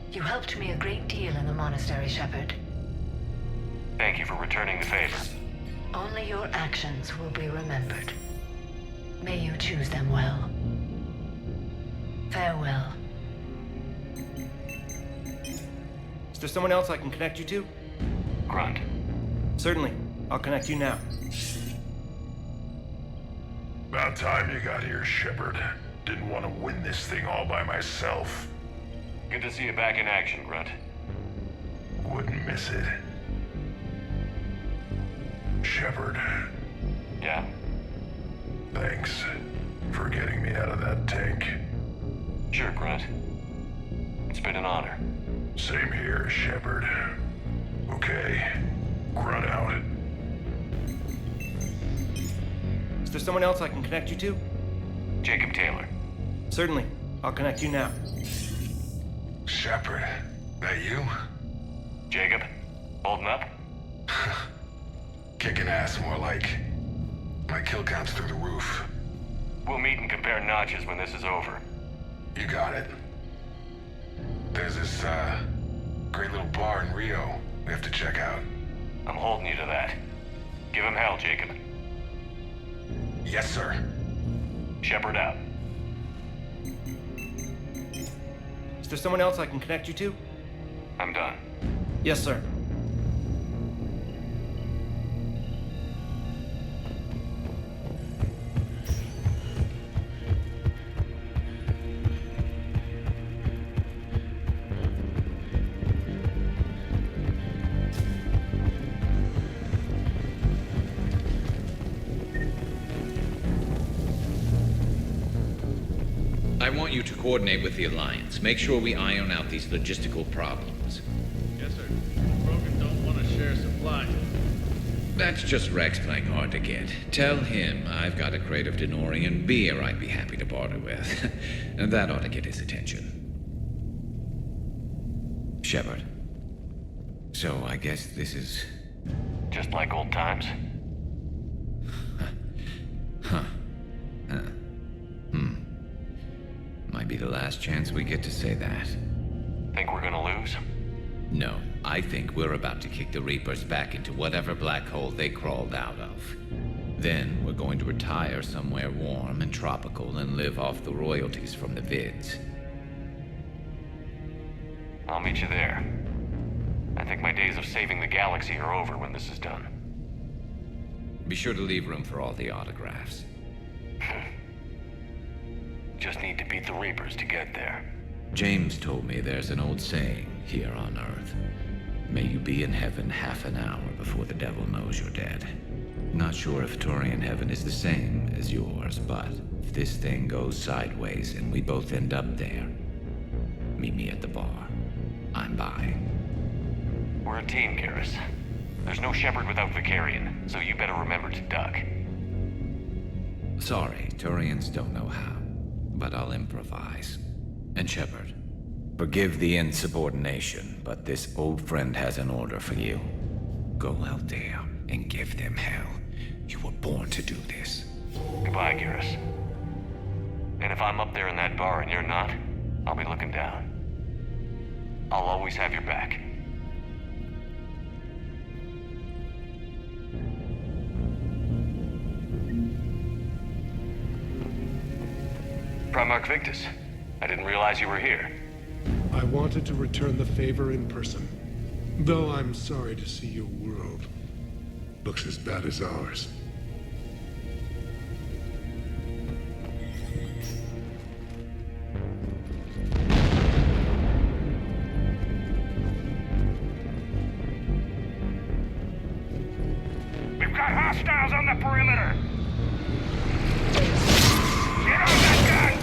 You helped me a great deal in the monastery, Shepard. Thank you for returning the favor. Only your actions will be remembered. May you choose them well. Farewell. Is there someone else I can connect you to? Grunt. Certainly. I'll connect you now. About time you got here, Shepard. Didn't want to win this thing all by myself. Good to see you back in action, Grunt. Wouldn't miss it. Shepard. Yeah? Thanks for getting me out of that tank. Sure, Grunt. It's been an honor. Same here, Shepard. Okay. Grunt out. Is there someone else I can connect you to? Jacob Taylor. Certainly. I'll connect you now. Shepard, that you? Jacob, holding up? Kicking ass, more like. My kill count's through the roof. We'll meet and compare notches when this is over. You got it. There's this, great little bar in Rio we have to check out. I'm holding you to that. Give him hell, Jacob. Yes, sir. Shepard out. Is there someone else I can connect you to? I'm done. Yes, sir. I want you to coordinate with the Alliance. Make sure we iron out these logistical problems. Yes, sir. Brogan don't want to share supplies. That's just Rex playing hard to get. Tell him I've got a crate of Denorian beer I'd be happy to barter with. And that ought to get his attention. Shepard. So I guess this is... just like old times? Might be the last chance we get to say that. Think we're gonna lose? No, I think we're about to kick the Reapers back into whatever black hole they crawled out of. Then we're going to retire somewhere warm and tropical and live off the royalties from the vids. I'll meet you there. I think my days of saving the galaxy are over when this is done. Be sure to leave room for all the autographs. Just need to beat the Reapers to get there. James told me there's an old saying here on Earth. May you be in heaven half an hour before the devil knows you're dead. Not sure if Turian heaven is the same as yours, but if this thing goes sideways and we both end up there, meet me at the bar. I'm by. We're a team, Garrus. There's no Shepard without Vicarian, so you better remember to duck. Sorry, Turians don't know how. But I'll improvise. And Shepard, forgive the insubordination, but this old friend has an order for you. Go out there and give them hell. You were born to do this. Goodbye, Garrus. And if I'm up there in that bar and you're not, I'll be looking down. I'll always have your back. Primarch Victus, I didn't realize you were here. I wanted to return the favor in person. Though I'm sorry to see your world looks as bad as ours. We've got hostiles on the perimeter! Get on that gun!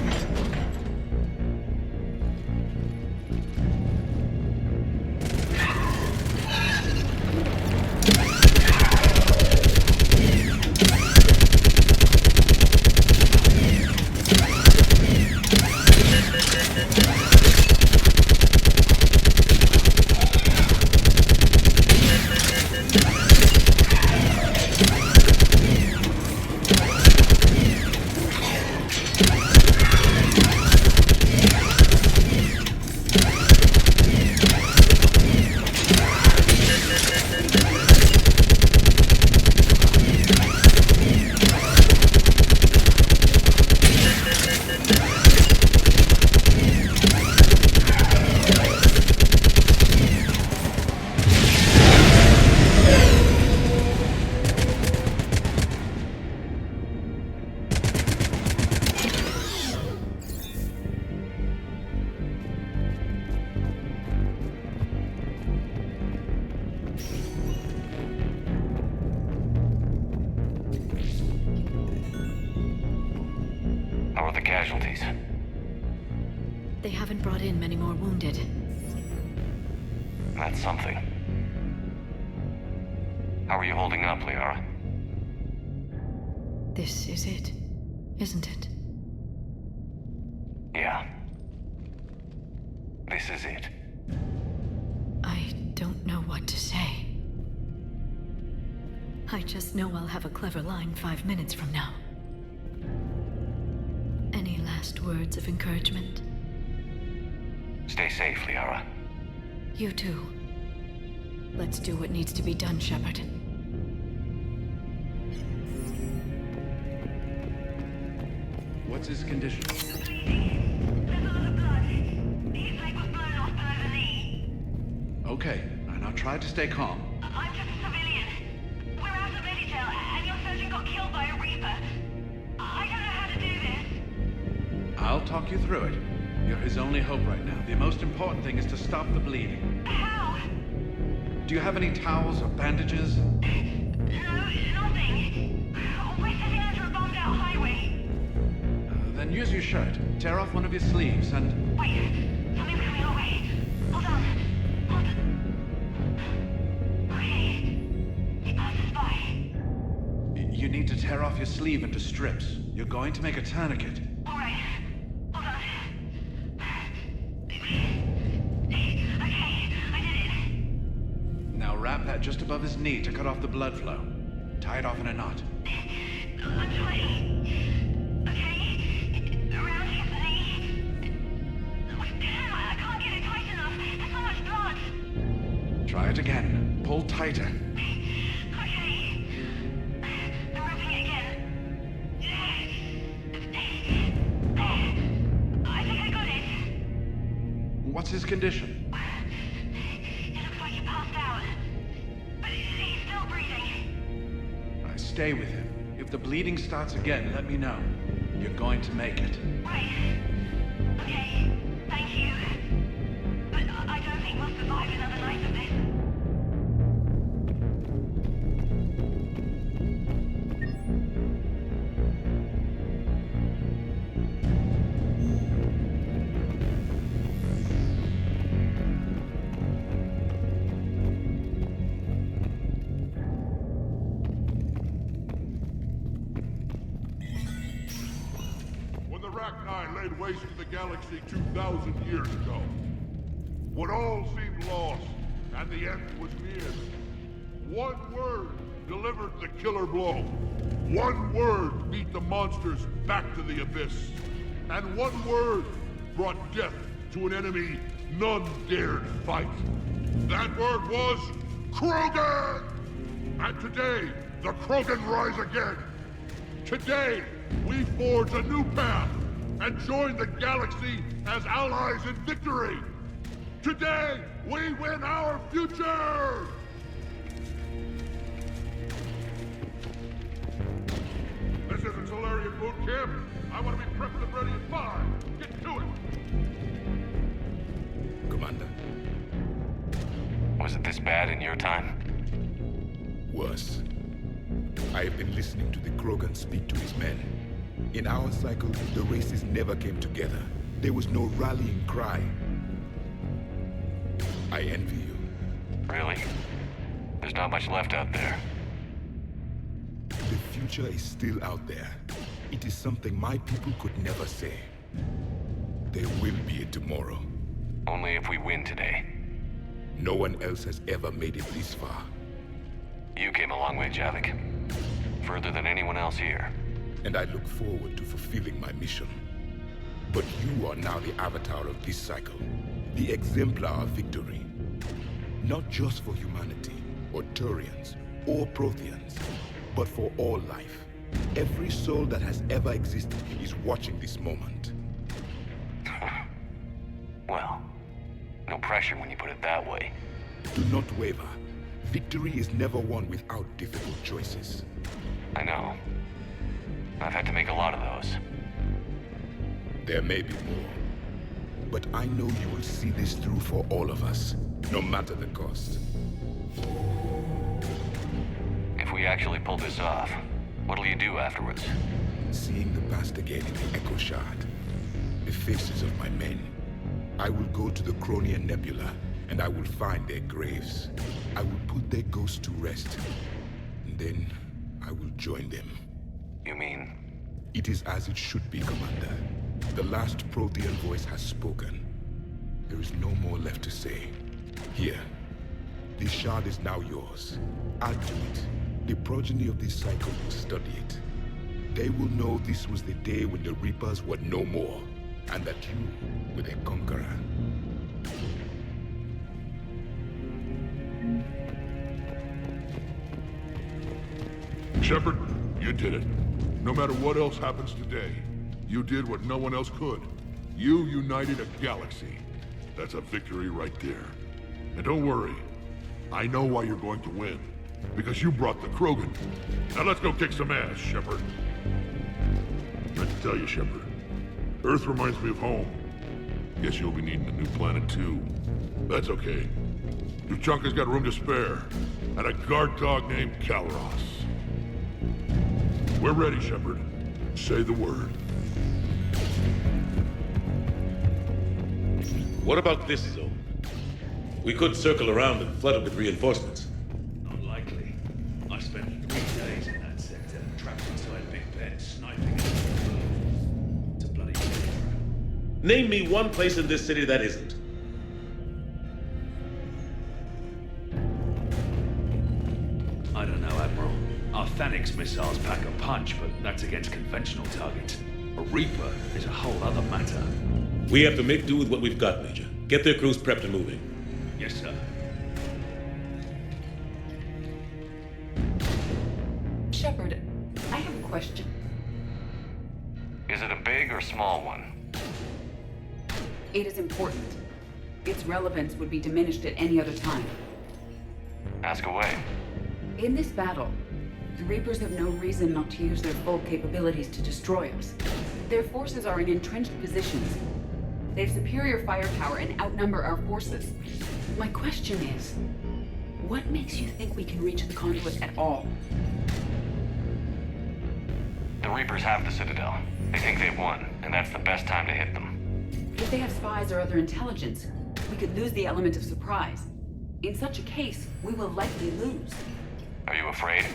about the casualties? They haven't brought in many more wounded. That's something. How are you holding up, Liara? This is it, isn't it? Yeah. This is it. I don't know what to say. I just know I'll have a clever line 5 minutes from now. Any last words of encouragement? Stay safe, Liara. You too. Let's do what needs to be done, Shepard. What's his condition? Okay, and I'll try to stay calm. I'm just a civilian. We're out of Meditail, and your surgeon got killed by a Reaper. I don't know how to do this. I'll talk you through it. You're his only hope right now. The most important thing is to stop the bleeding. How? Do you have any towels or bandages? No, nothing. We're sitting under a bombed-out highway. Then use your shirt. Tear off one of your sleeves and... Wait, something's coming our way. Hold on. Okay. It passed us by. You need to tear off your sleeve into strips. You're going to make a tourniquet. All right. Hold on. Okay, I did it. Now wrap that just above his knee to cut off the blood flow. Tie it off in a knot. I'm trying. Okay. Around his knee. Damn, I can't get it tight enough. There's so much blood. Try it again. Pull tighter. Okay. I'm wrapping it again. I think I got it. What's his condition? It looks like he passed out. But he's still breathing. Stay with him. If the bleeding starts again, let me know. You're going to make it. Right. Okay. Thank you. But I don't think we'll survive another night of this. Laid waste to the galaxy 2,000 years ago. When all seemed lost and the end was near, one word delivered the killer blow. One word beat the monsters back to the abyss. And one word brought death to an enemy none dared fight. That word was Krogan! And today, the Krogan rise again. Today, we forge a new path and join the galaxy as allies in victory! Today, we win our future! This isn't Solarian boot camp. I want to be prepped and ready at 5. Get to it! Commander. Was it this bad in your time? Worse. I have been listening to the Krogan speak to his men. In our cycle, the races never came together. There was no rallying cry. I envy you. Really? There's not much left out there. The future is still out there. It is something my people could never say. There will be a tomorrow. Only if we win today. No one else has ever made it this far. You came a long way, Javik. Further than anyone else here. And I look forward to fulfilling my mission. But you are now the avatar of this cycle, the exemplar of victory. Not just for humanity, or Turians, or Protheans, but for all life. Every soul that has ever existed is watching this moment. Well, no pressure when you put it that way. Do not waver. Victory is never won without difficult choices. I know. I've had to make a lot of those. There may be more. But I know you will see this through for all of us, no matter the cost. If we actually pull this off, what'll you do afterwards? seeing the past again in the Echo Shard. The faces of my men. I will go to the Cronian Nebula, and I will find their graves. I will put their ghosts to rest. And then I will join them. You mean? It is as it should be, Commander. The last Prothean voice has spoken. There is no more left to say. Here. This shard is now yours. Add to it. The progeny of this cycle will study it. They will know this was the day when the Reapers were no more, and that you were their conqueror. Shepard, you did it. No matter what else happens today, you did what no one else could. You united a galaxy. That's a victory right there. And don't worry, I know why you're going to win. Because you brought the Krogan. Now let's go kick some ass, Shepard. I meant to tell you, Shepard. Earth reminds me of home. Guess you'll be needing a new planet too. That's okay. Tuchanka's got room to spare. And a guard dog named Kalros. We're ready, Shepard. Say the word. What about this zone? We could circle around and flood it with reinforcements. Unlikely. I spent 3 days in that sector, trapped inside Big Ben, sniping. It's a bloody killer. Name me one place in this city that isn't. I don't know, Admiral. Our Phoenix missiles pack a punch, but that's against conventional targets. A Reaper is a whole other matter. We have to make do with what we've got, Major. Get their crews prepped and moving. Yes, sir. Shepard, I have a question. Is it a big or small one? It is important. Its relevance would be diminished at any other time. Ask away. In this battle, the Reapers have no reason not to use their full capabilities to destroy us. Their forces are in entrenched positions. They have superior firepower and outnumber our forces. My question is, what makes you think we can reach the conduit at all? The Reapers have the Citadel. They think they've won, and that's the best time to hit them. If they have spies or other intelligence, we could lose the element of surprise. In such a case, we will likely lose. Are you afraid?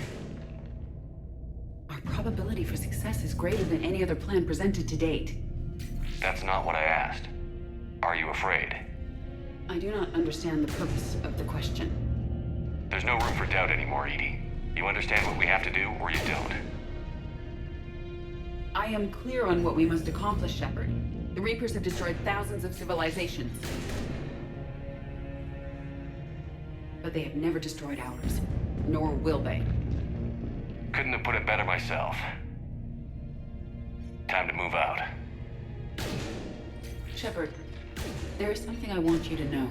Our probability for success is greater than any other plan presented to date. That's not what I asked. Are you afraid? I do not understand the purpose of the question. There's no room for doubt anymore, Edie. You understand what we have to do, or you don't. I am clear on what we must accomplish, Shepard. The Reapers have destroyed thousands of civilizations. But they have never destroyed ours. Nor will they. Couldn't have put it better myself. Time to move out. Shepard, there is something I want you to know.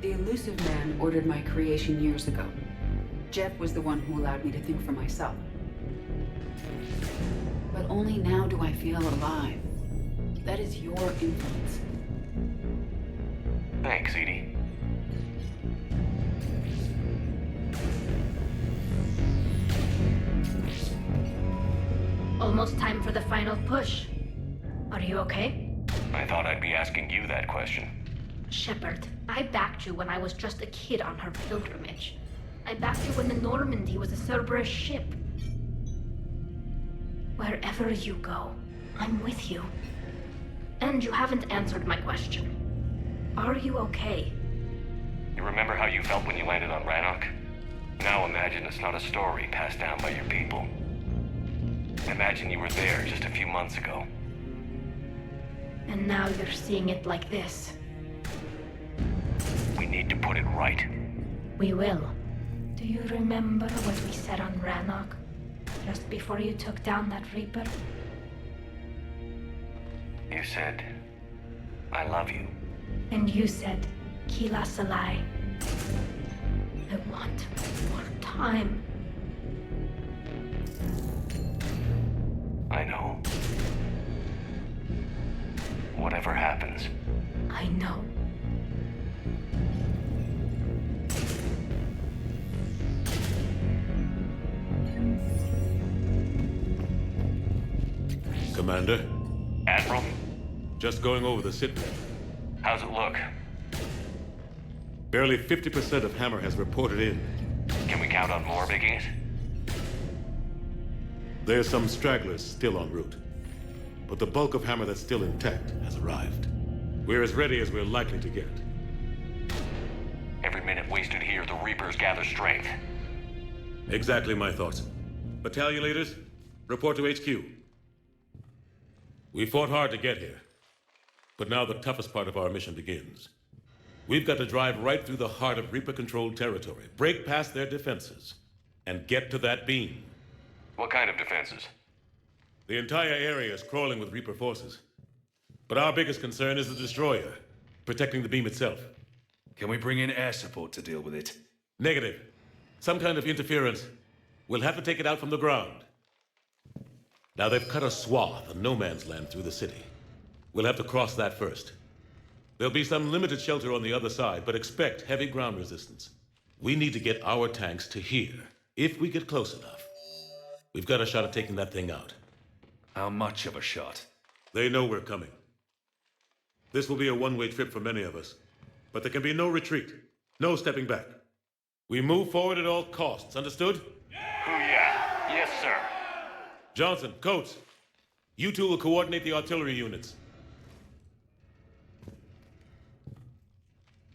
The Elusive Man ordered my creation years ago. Jeff was the one who allowed me to think for myself. But only now do I feel alive. That is your influence. Thanks, Edie. Almost time for the final push. Are you okay? I thought I'd be asking you that question. Shepard, I backed you when I was just a kid on her pilgrimage. I backed you when the Normandy was a Cerberus ship. Wherever you go, I'm with you. And you haven't answered my question. Are you okay? You remember how you felt when you landed on Rannoch? Now imagine it's not a story passed down by your people. Imagine you were there just a few months ago. And now you're seeing it like this. We need to put it right. We will. Do you remember what we said on Rannoch? Just before you took down that Reaper? You said, I love you. And you said, Kila Salai. I want more time. I know. Whatever happens. I know. Commander. Admiral? Just going over the sit rep. How's it look? Barely 50% of Hammer has reported in. Can we count on more making it? There's some stragglers still en route. But the bulk of Hammer that's still intact has arrived. We're as ready as we're likely to get. Every minute wasted here, the Reapers gather strength. Exactly my thoughts. Battalion leaders, report to HQ. We fought hard to get here. But now the toughest part of our mission begins. We've got to drive right through the heart of Reaper-controlled territory, break past their defenses, and get to that beam. What kind of defenses? The entire area is crawling with Reaper forces. But our biggest concern is the destroyer, protecting the beam itself. Can we bring in air support to deal with it? Negative. Some kind of interference. We'll have to take it out from the ground. Now they've cut a swath of no man's land through the city. We'll have to cross that first. There'll be some limited shelter on the other side, but expect heavy ground resistance. We need to get our tanks to here, if we get close enough. We've got a shot at taking that thing out. How much of a shot? They know we're coming. This will be a one-way trip for many of us. But there can be no retreat, no stepping back. We move forward at all costs, understood? Booyah! Yes, sir. Johnson, Coates, you two will coordinate the artillery units.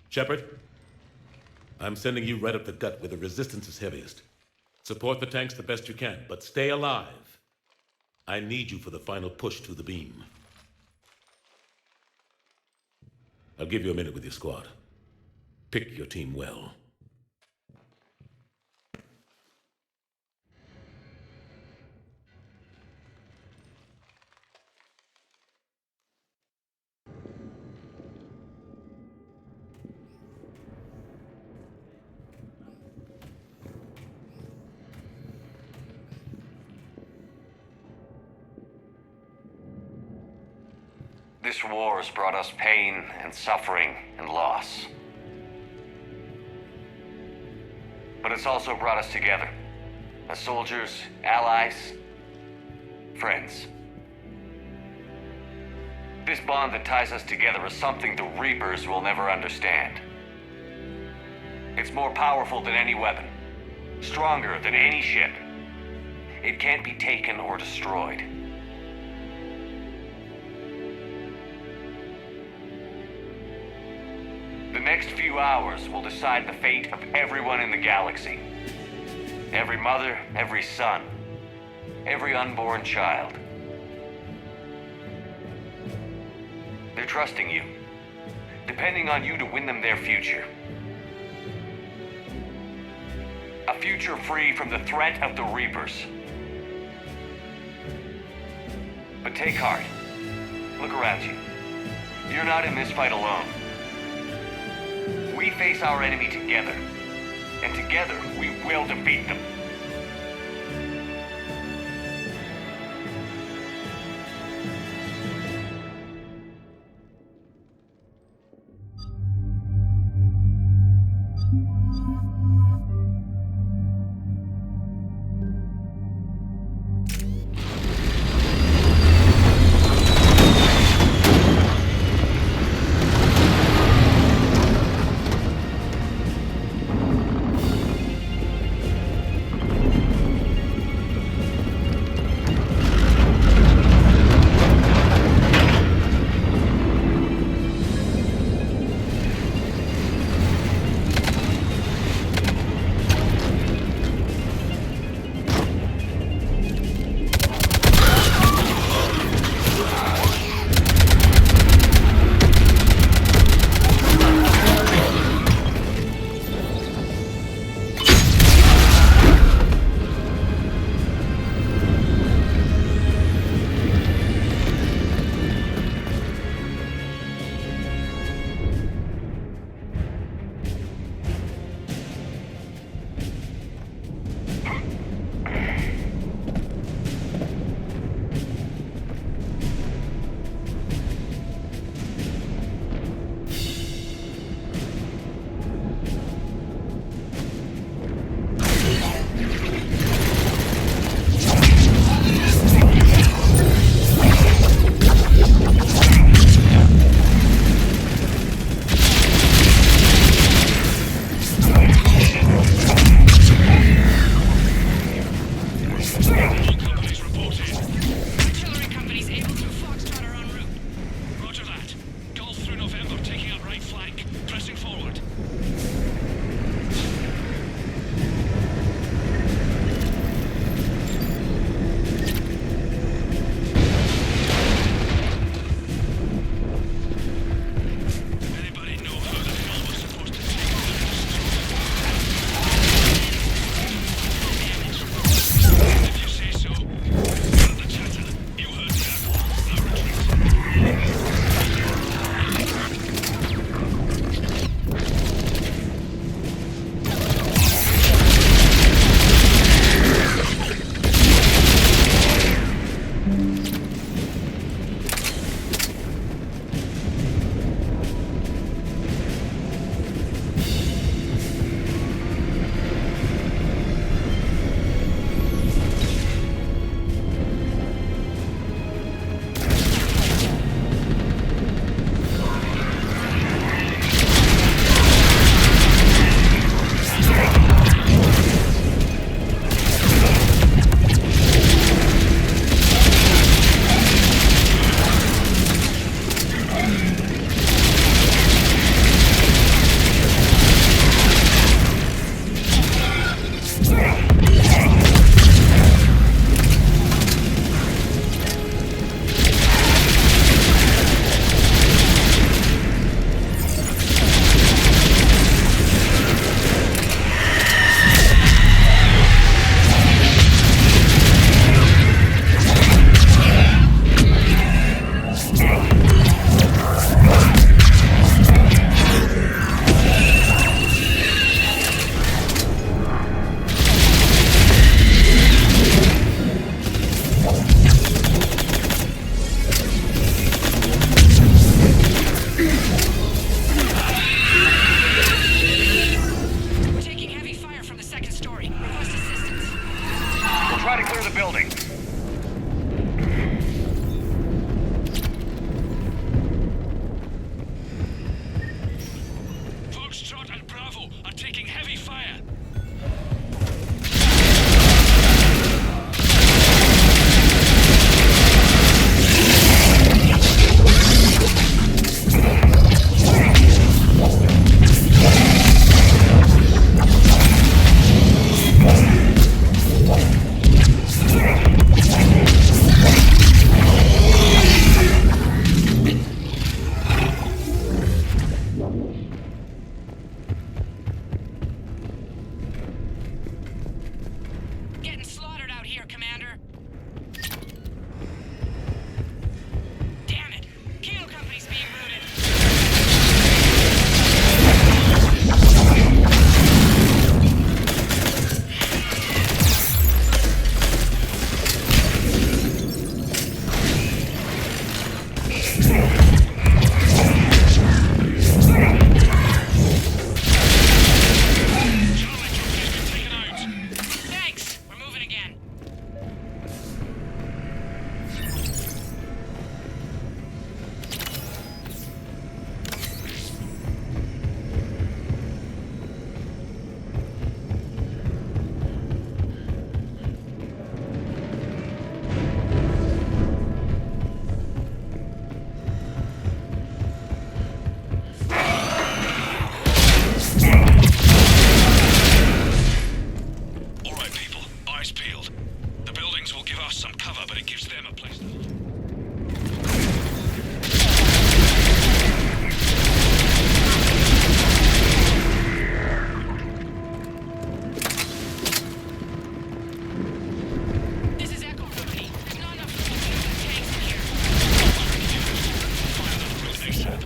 Shepard, I'm sending you right up the gut where the resistance is heaviest. Support the tanks the best you can, but stay alive. I need you for the final push to the beam. I'll give you a minute with your squad. Pick your team well. This war has brought us pain and suffering and loss. But it's also brought us together. As soldiers, allies, friends. This bond that ties us together is something the Reapers will never understand. It's more powerful than any weapon. Stronger than any ship. It can't be taken or destroyed. The next few hours will decide the fate of everyone in the galaxy. Every mother, every son, every unborn child. They're trusting you, depending on you to win them their future. A future free from the threat of the Reapers. But take heart. Look around you. You're not in this fight alone. We face our enemy together, and together we will defeat them. second story. Request assistance. We'll try to clear the building. Foxtrot and Bravo are taking heavy fire. Getting slaughtered out here, Commander. Damn it! Kilo Company's being looted. Thanks! We're moving again. All right, people. Eyes peeled. The buildings will give us some cover, but it gives them a place to hide. This is Echo Company. There's not enough fuel to use the tanks in here. Find another building ASAP.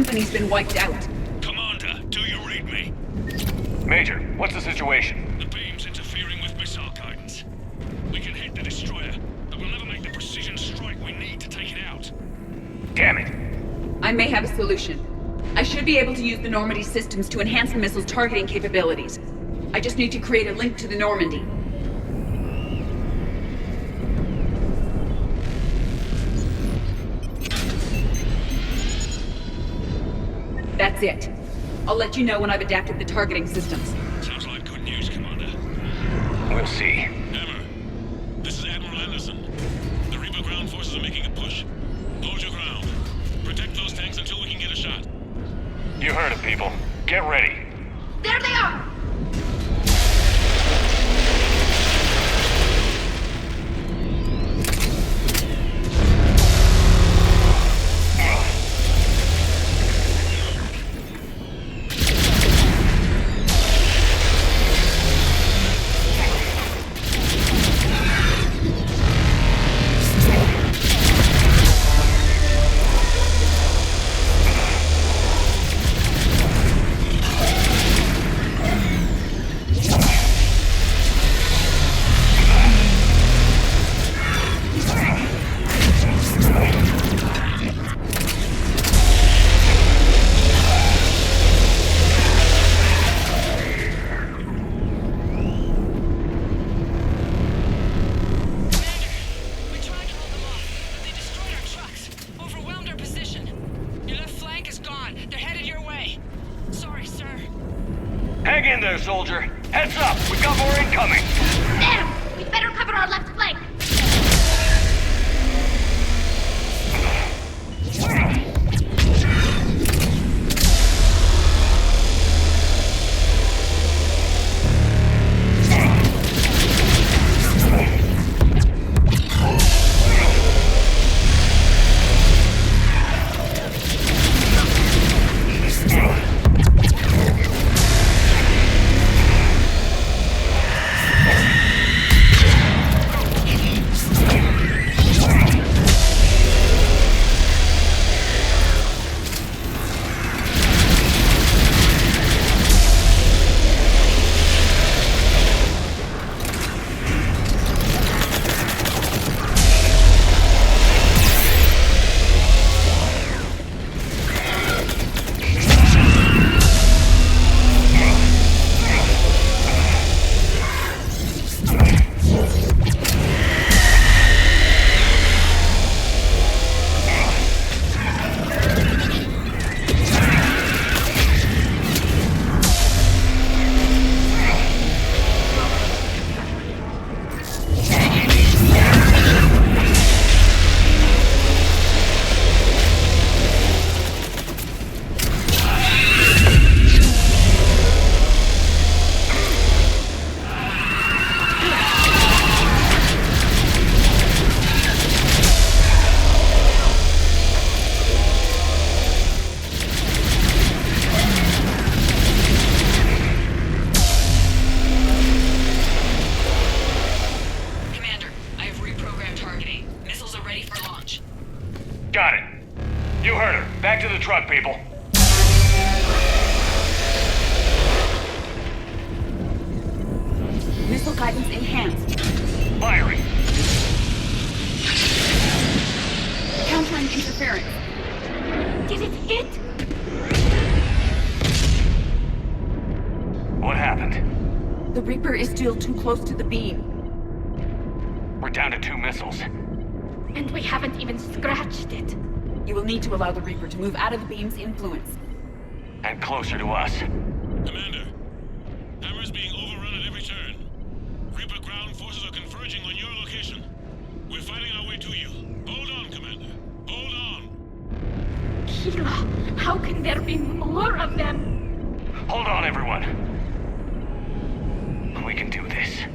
company's been wiped out. Commander, do you read me? Major, what's the situation? The beam's interfering with missile guidance. We can hit the destroyer, but we'll never make the precision strike we need to take it out. Damn it! I may have a solution. I should be able to use the Normandy systems to enhance the missile's targeting capabilities. I just need to create a link to the Normandy. That's it. I'll let you know when I've adapted the targeting systems. Sounds like good news, Commander. We'll see. Hammer, this is Admiral Anderson. The Reaper ground forces are making a push. Hold your ground. Protect those tanks until we can get a shot. You heard it, people. Get ready. There they are! Hang in there, soldier. Heads up! We've got more incoming! There! We'd better cover our left flank! Got it. You heard her. Back to the truck, people. Missile guidance enhanced. Firing. Countering interference. Did it hit? What happened? The Reaper is still too close to the beam. We're down to 2 missiles. And we haven't even scratched it. You will need to allow the Reaper to move out of the beam's influence. And closer to us. Commander, Hammer's being overrun at every turn. Reaper ground forces are converging on your location. We're fighting our way to you. Hold on, Commander. Hold on. Kila, how can there be more of them? Hold on, everyone. We can do this.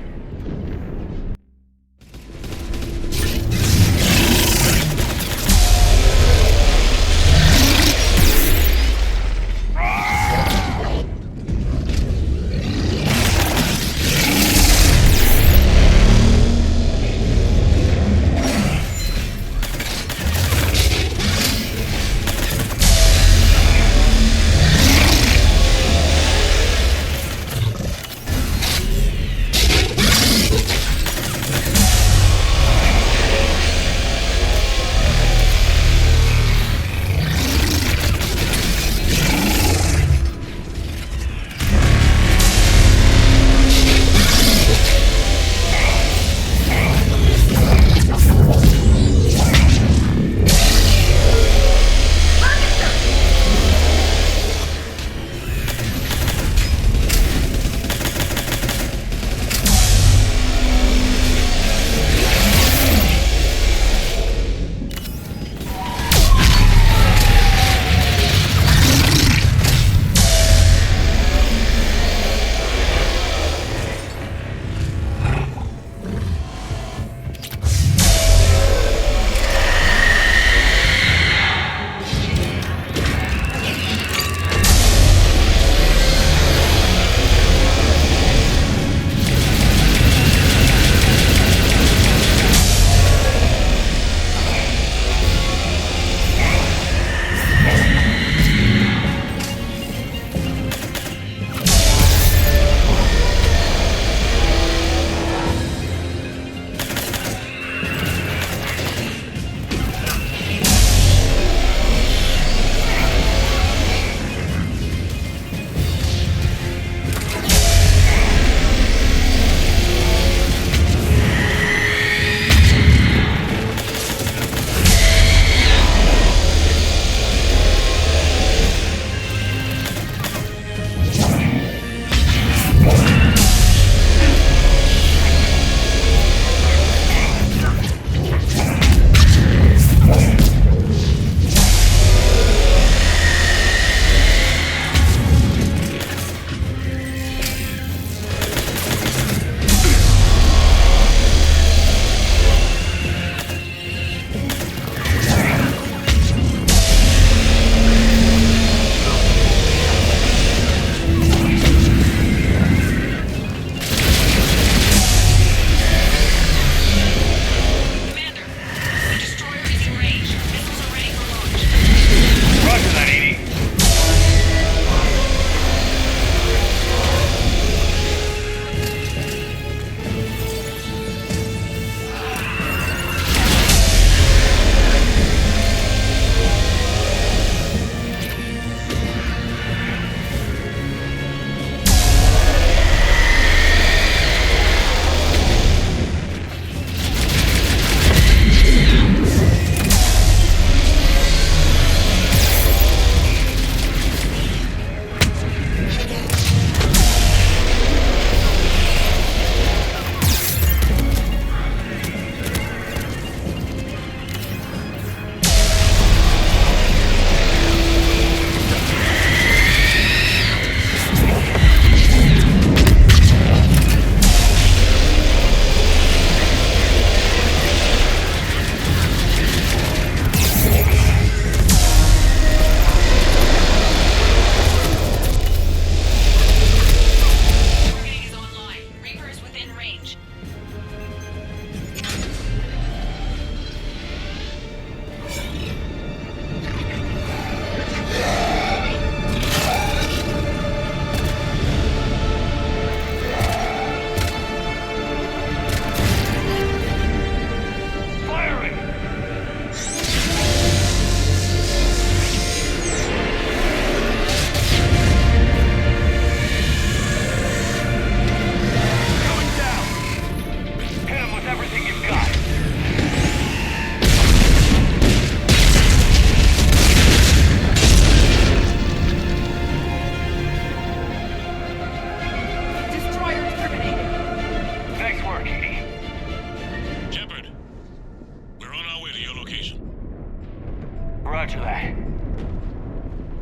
Roger that.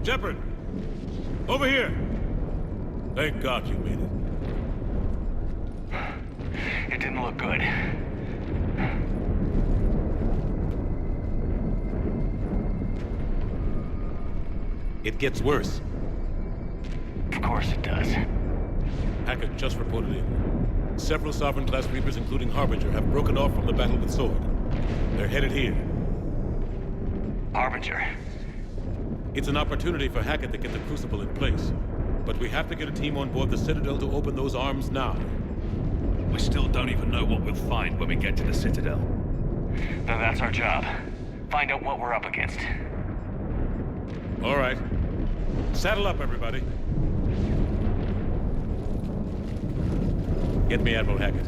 Shepard! Over here! Thank God you made it. It didn't look good. It gets worse. Of course it does. Hackett just reported in. Several Sovereign-class Reapers, including Harbinger, have broken off from the battle with Sword. They're headed here. Harbinger? It's an opportunity for Hackett to get the Crucible in place. But we have to get a team on board the Citadel to open those arms now. We still don't even know what we'll find when we get to the Citadel. Then that's our job. Find out what we're up against. All right. Saddle up, everybody. Get me Admiral Hackett.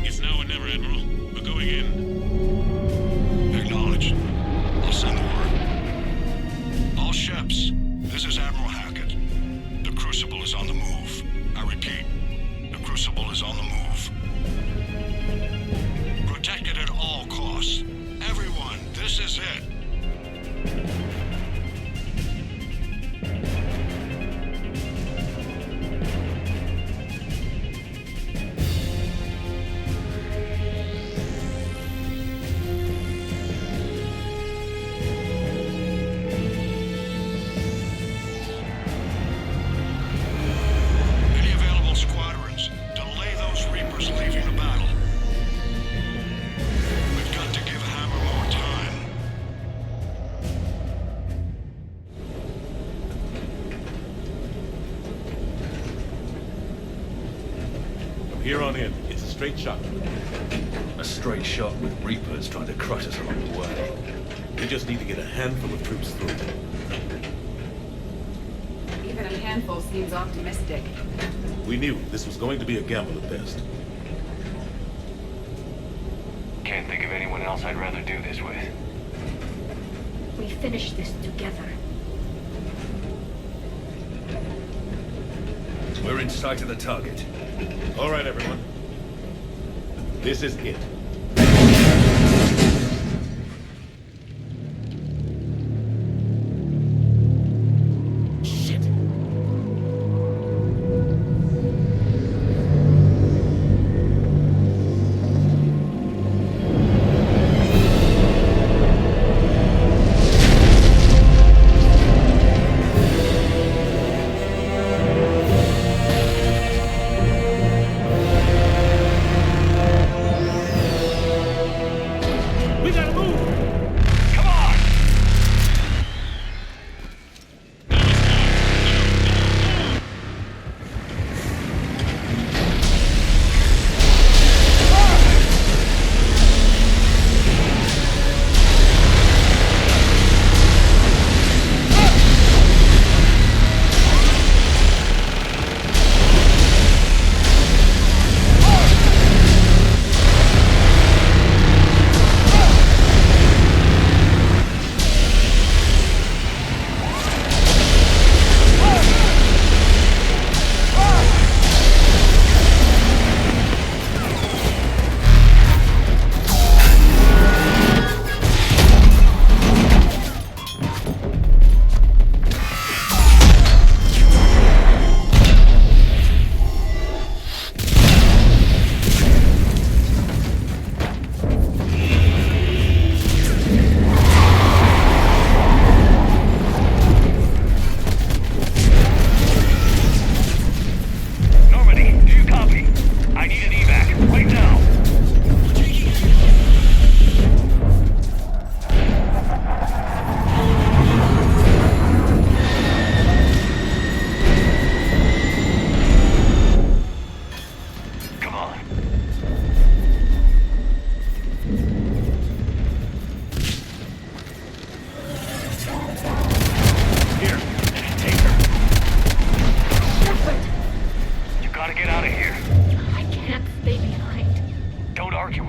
It's now or never, Admiral. We're going in. Acknowledged. I'll send the word. All ships, this is Admiral Hackett. The Crucible is on the move. I repeat, the Crucible is on the move. Protect it at all costs. Everyone, this is it. Any available squadrons, delay those Reapers leaving the battle. We've got to give Hammer more time. From here on in, it's a straight shot. A straight shot with Reapers trying to crush us along the way. We just need to get a handful of troops through. Even a handful seems optimistic. We knew this was going to be a gamble at best. Can't think of anyone else I'd rather do this with. We finish this together. We're in sight of the target. All right, everyone. This is it. Shit.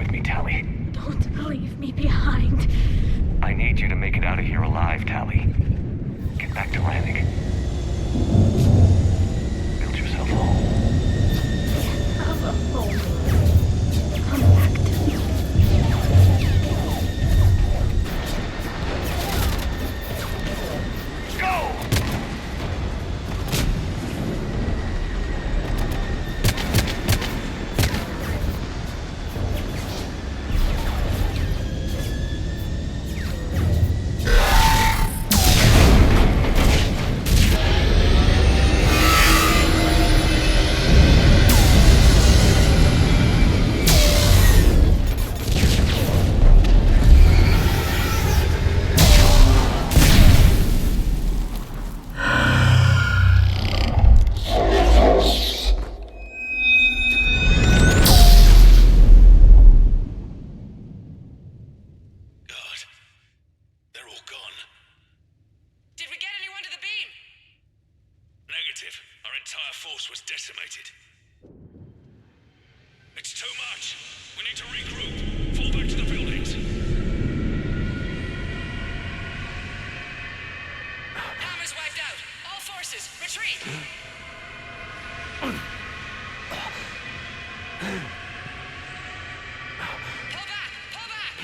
with me, Tally. Don't leave me behind. I need you to make it out of here alive, Tally. Get back to Rannick. Build yourself a home. Have a home. Come back to me. Go! Negative. Our entire force was decimated. It's too much. We need to regroup. Fall back to the buildings. Armor's wiped out. All forces, retreat. Pull back! Pull back!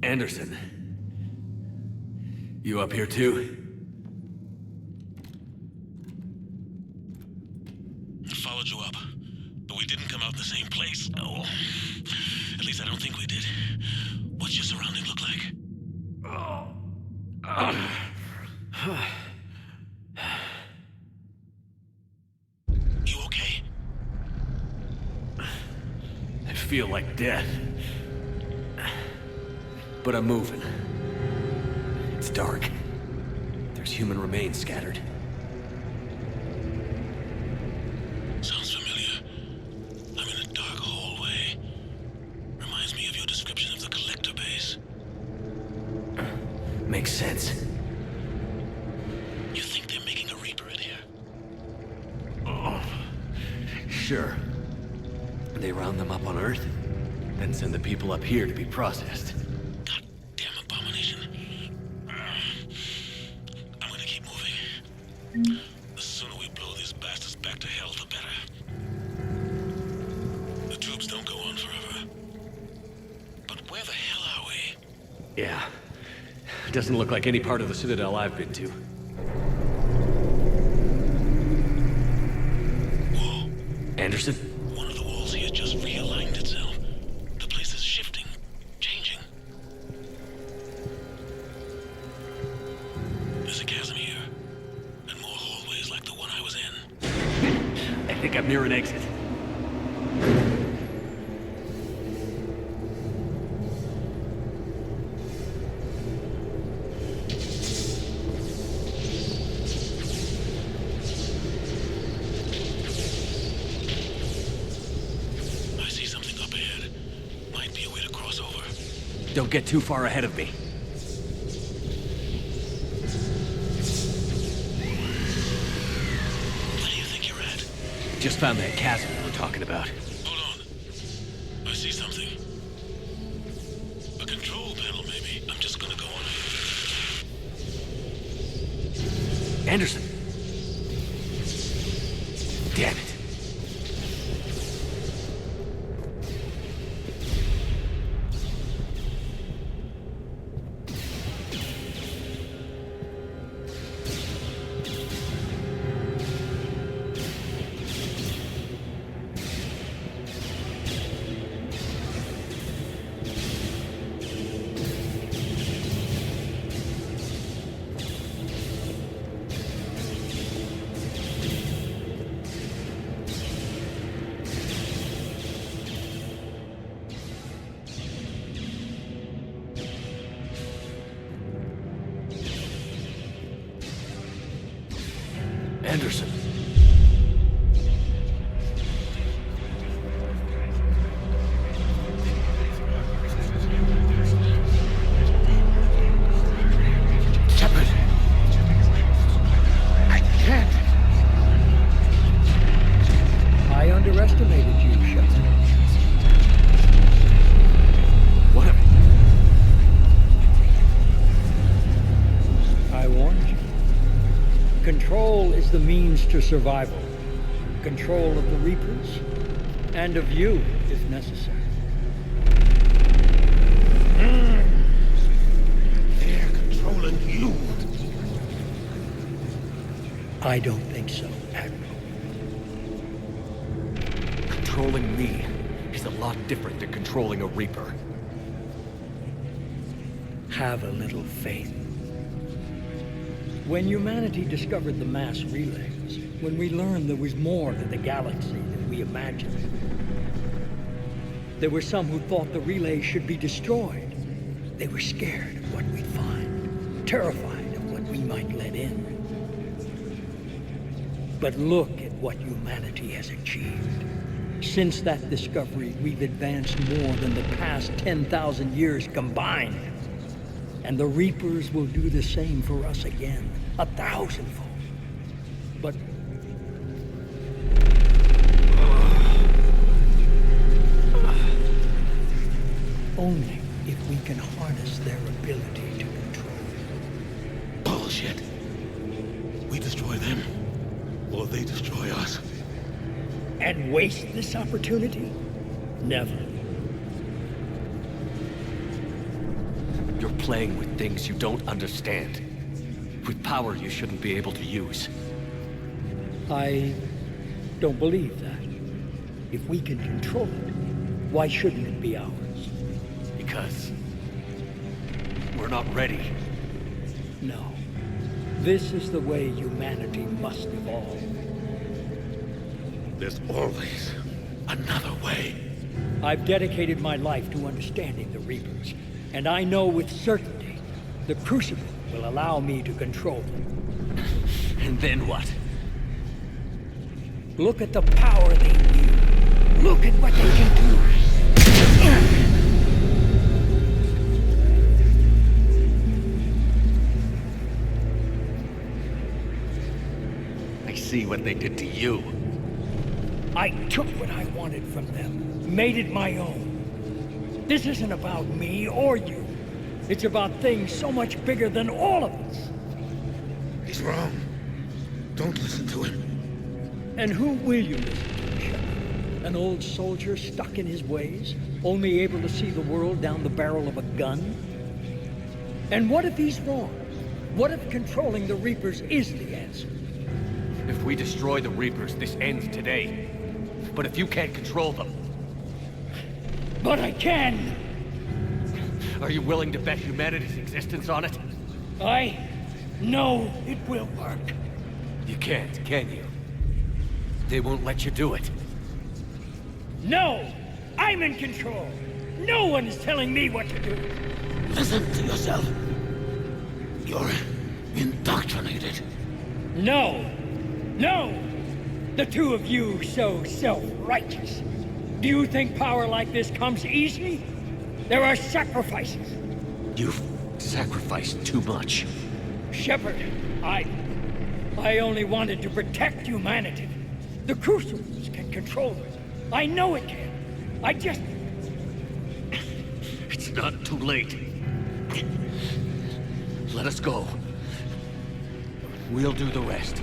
Anderson. You up here too? Followed you up, but we didn't come out the same place. Oh, at least I don't think we did. What's your surrounding look like? You okay? feel like death. But I'm moving. It's dark. There's human remains scattered. Sounds familiar. I'm in a dark hallway. Reminds me of your description of the collector base. Makes sense. You think they're making a Reaper in here? Oh, sure. They round them up on Earth, then send the people up here to be processed. Goddamn abomination. I'm gonna keep moving. The sooner we blow these bastards back to hell, the better. The troops don't go on forever. But where the hell are we? Yeah. Doesn't look like any part of the Citadel I've been to. Whoa. Anderson? One of the walls here just realigned itself. The place is shifting, changing. There's a chasm here, and more hallways like the one I was in. I think I'm near an exit. I see something up ahead. Might be a way to cross over. Don't get too far ahead of me. Where do you think you're at? Just found that chasm we were talking about. Hold on. I see something. A control panel, maybe. I'm just gonna go on ahead. Anderson! Damn it. Anderson. Shepard! I can't! I underestimated you, Shepard. What have I warned you. Control is the means to survival. Control of the Reapers, and of you, if necessary. They're controlling you. I don't think so, Admiral. Controlling me is a lot different than controlling a Reaper. Have a little faith. When humanity discovered the mass relays, when we learned there was more to the galaxy than we imagined, there were some who thought the relays should be destroyed. They were scared of what we'd find, terrified of what we might let in. But look at what humanity has achieved. Since that discovery, we've advanced more than the past 10,000 years combined. And the Reapers will do the same for us again, 1,000-fold. But only if we can harness their ability to control. Bullshit. We destroy them, or they destroy us. And waste this opportunity? Never. You're playing with things you don't understand. With power you shouldn't be able to use. I don't believe that. If we can control it, why shouldn't it be ours? Because we're not ready. No. This is the way humanity must evolve. There's always another way. I've dedicated my life to understanding the Reapers, and I know with certainty the Crucible will allow me to control them. And then what? Look at the power they wield. Look at what they can do. I see what they did to you. I took what I wanted from them, made it my own. This isn't about me or you. It's about things so much bigger than all of us. He's wrong. Don't listen to him. And who will you listen to, Shepard? An old soldier stuck in his ways, only able to see the world down the barrel of a gun? And what if he's wrong? What if controlling the Reapers is the answer? If we destroy the Reapers, this ends today. But if you can't control them... But I can! Are you willing to bet humanity's existence on it? I know it will work. You can't, can you? They won't let you do it. No! I'm in control! No one is telling me what to do! Listen to yourself. You're indoctrinated. No! No! The two of you so self-righteous. Do you think power like this comes easy? There are sacrifices. You've sacrificed too much. Shepard, I only wanted to protect humanity. The Crucibles can control it. I know it can. I just... It's not too late. Let us go. We'll do the rest.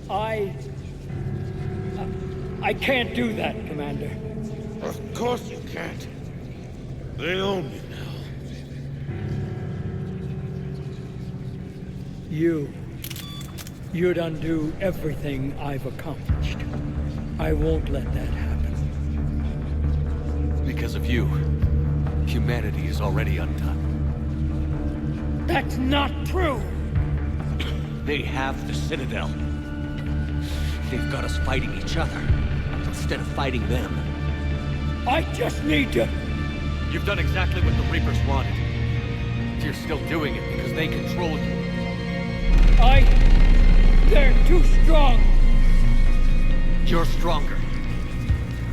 I can't do that, Commander. Of course you can't. They own me now. You'd undo everything I've accomplished. I won't let that happen. Because of you, humanity is already undone. That's not true! They have the Citadel. They've got us fighting each other, instead of fighting them. I just need to... You've done exactly what the Reapers wanted. You're still doing it because they control you. They're too strong. You're stronger.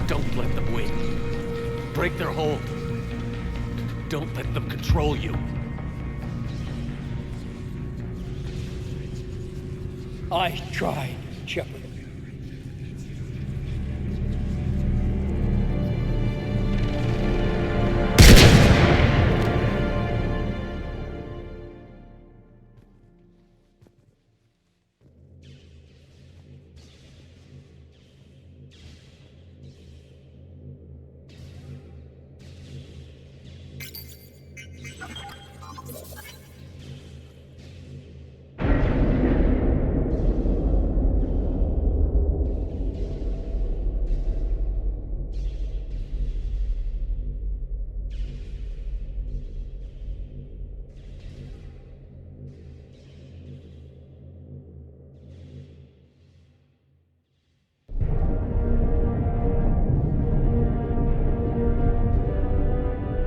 Don't let them win. Break their hold. Don't let them control you. I tried, Shepard.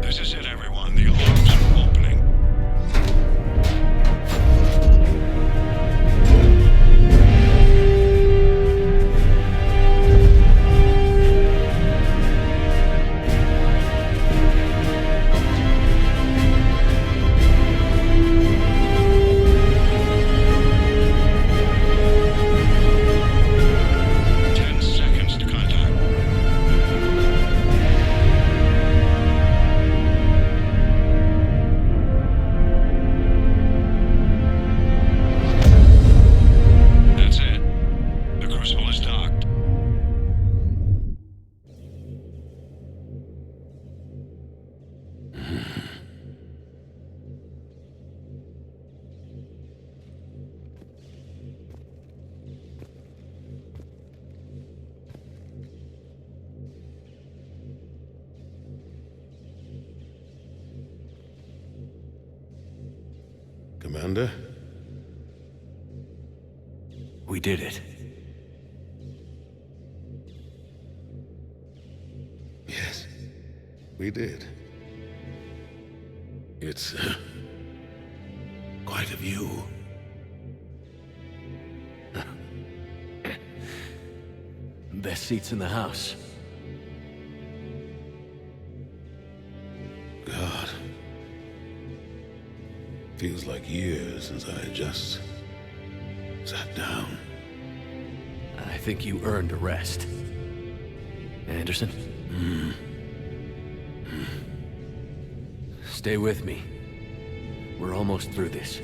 This is it, everyone. The alarms are opening. Commander? We did it. Yes, we did. It's quite a view. Best seats in the house. God. Feels like years since I just sat down. I think you earned a rest. Anderson? Stay with me. We're almost through this.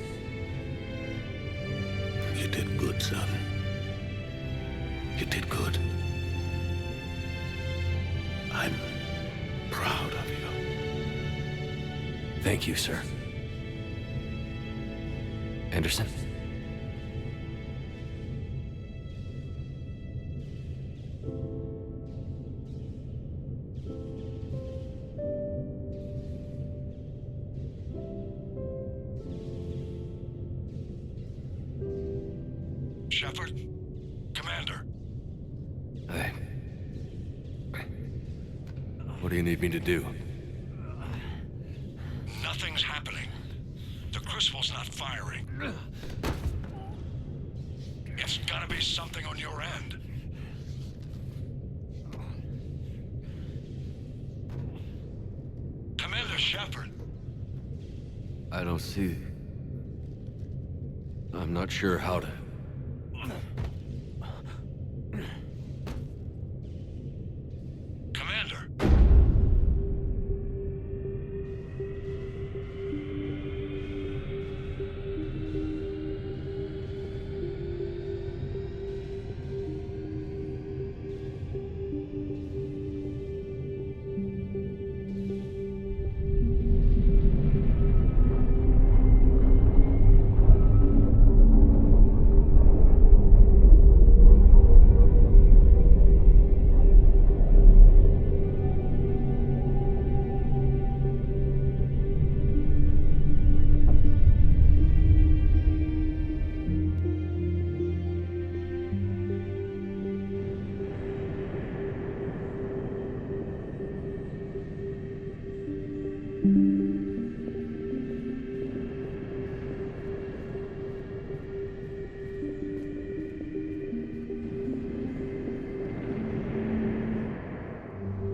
You did good, son. You did good. I'm proud of you. Thank you, sir. Anderson? Shepard? Commander? What do you need me to do? Nothing's happening. The Crucible's not firing. It's gotta be something on your end. Commander Shepard. I don't see... I'm not sure how to... Commander.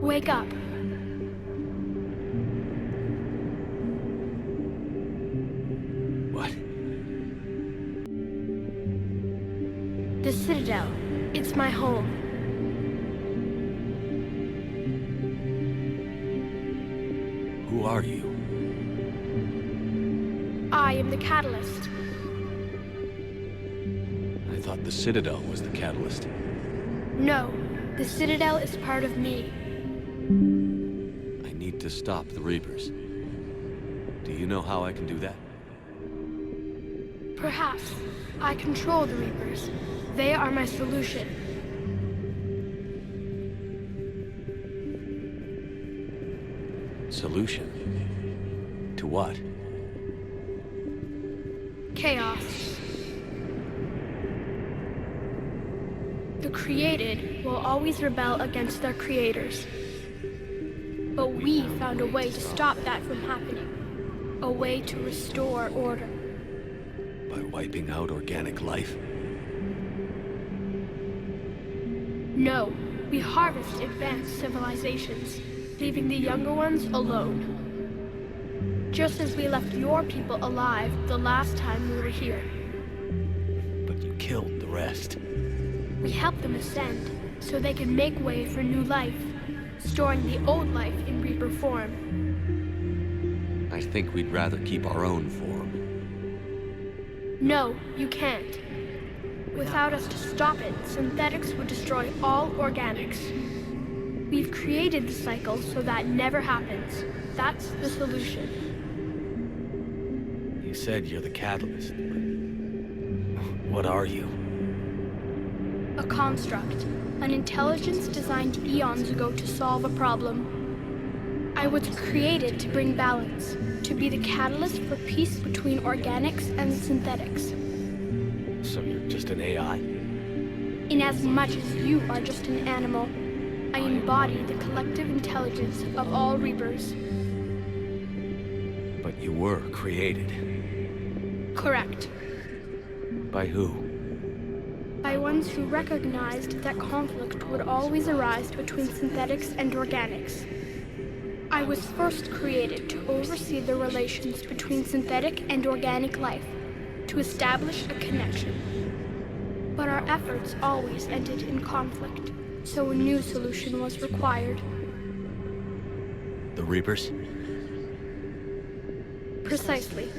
Wake up. What? The Citadel. It's my home. Who are you? I am the Catalyst. I thought the Citadel was the catalyst. No, the Citadel is part of me. I need to stop the Reapers. Do you know how I can do that? Perhaps. I control the Reapers. They are my solution. Solution? To what? Chaos. The created will always rebel against their creators. But we found a way to stop that from happening. A way to restore order. By wiping out organic life? No, we harvest advanced civilizations, leaving the younger ones alone. Just as we left your people alive the last time we were here. But you killed the rest. We helped them ascend, so they could make way for new life, storing the old life in Reaper form. I think we'd rather keep our own form. No, you can't. Without us to stop it, synthetics would destroy all organics. We've created the cycle so that never happens. That's the solution. You said you're the catalyst, but... what are you? A construct. An intelligence designed eons ago to solve a problem. I was created to bring balance, to be the catalyst for peace between organics and synthetics. So you're just an AI? In as much as you are just an animal. I embody the collective intelligence of all Reapers. But you were created. Correct. By who? By ones who recognized that conflict would always arise between synthetics and organics. I was first created to oversee the relations between synthetic and organic life, to establish a connection. But our efforts always ended in conflict, so a new solution was required. The Reapers? Precisely.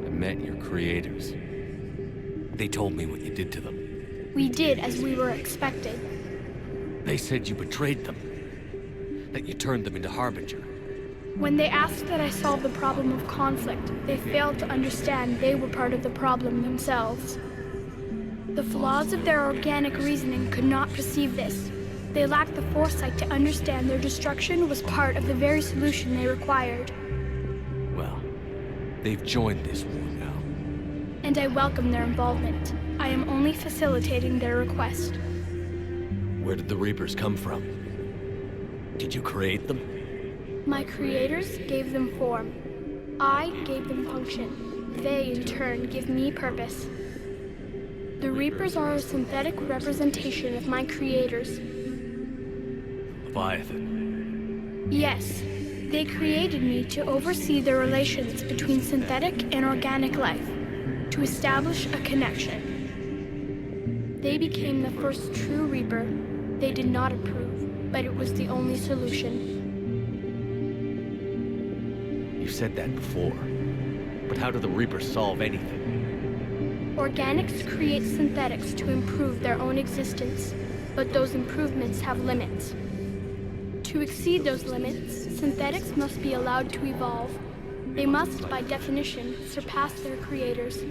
I met your creators. They told me what you did to them. We did as we were expected. They said you betrayed them. That you turned them into Harbinger. When they asked that I solve the problem of conflict, they failed to understand they were part of the problem themselves. The flaws of their organic reasoning could not perceive this. They lacked the foresight to understand their destruction was part of the very solution they required. Well, they've joined this war now. And I welcome their involvement. I am only facilitating their request. Where did the Reapers come from? Did you create them? My creators gave them form. I gave them function. They, in turn, give me purpose. The Reapers are a synthetic representation of my creators. Leviathan. Yes, they created me to oversee the relations between synthetic and organic life, to establish a connection. They became the first true Reaper. They did not approve, but it was the only solution. You said that before. But how do the Reapers solve anything? Organics create synthetics to improve their own existence, but those improvements have limits. To exceed those limits, synthetics must be allowed to evolve. They must, by definition, surpass their creators.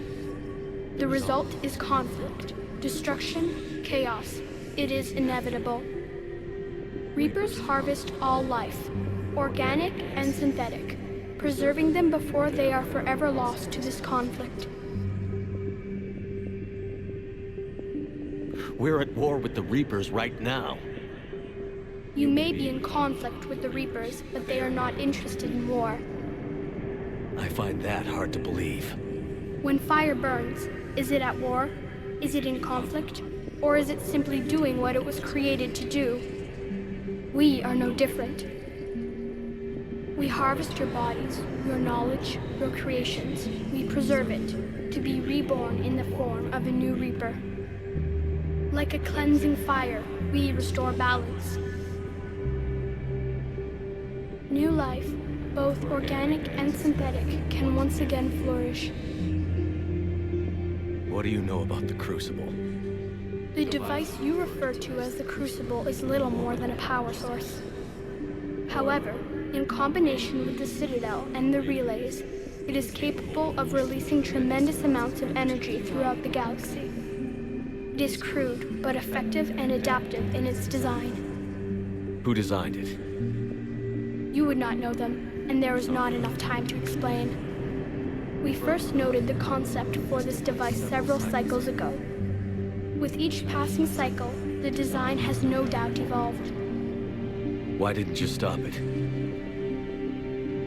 The result is conflict, destruction, chaos. It is inevitable. Reapers harvest all life, organic and synthetic, preserving them before they are forever lost to this conflict. We're at war with the Reapers right now. You may be in conflict with the Reapers, but they are not interested in war. I find that hard to believe. When fire burns, is it at war? Is it in conflict? Or is it simply doing what it was created to do? We are no different. We harvest your bodies, your knowledge, your creations. We preserve it, to be reborn in the form of a new Reaper. Like a cleansing fire, we restore balance. New life, both organic and synthetic, can once again flourish. What do you know about the Crucible? The device you refer to as the Crucible is little more than a power source. However, in combination with the Citadel and the relays, it is capable of releasing tremendous amounts of energy throughout the galaxy. It is crude, but effective and adaptive in its design. Who designed it? You would not know them, and there is not enough time to explain. We first noted the concept for this device several cycles ago. With each passing cycle, the design has no doubt evolved. Why didn't you stop it?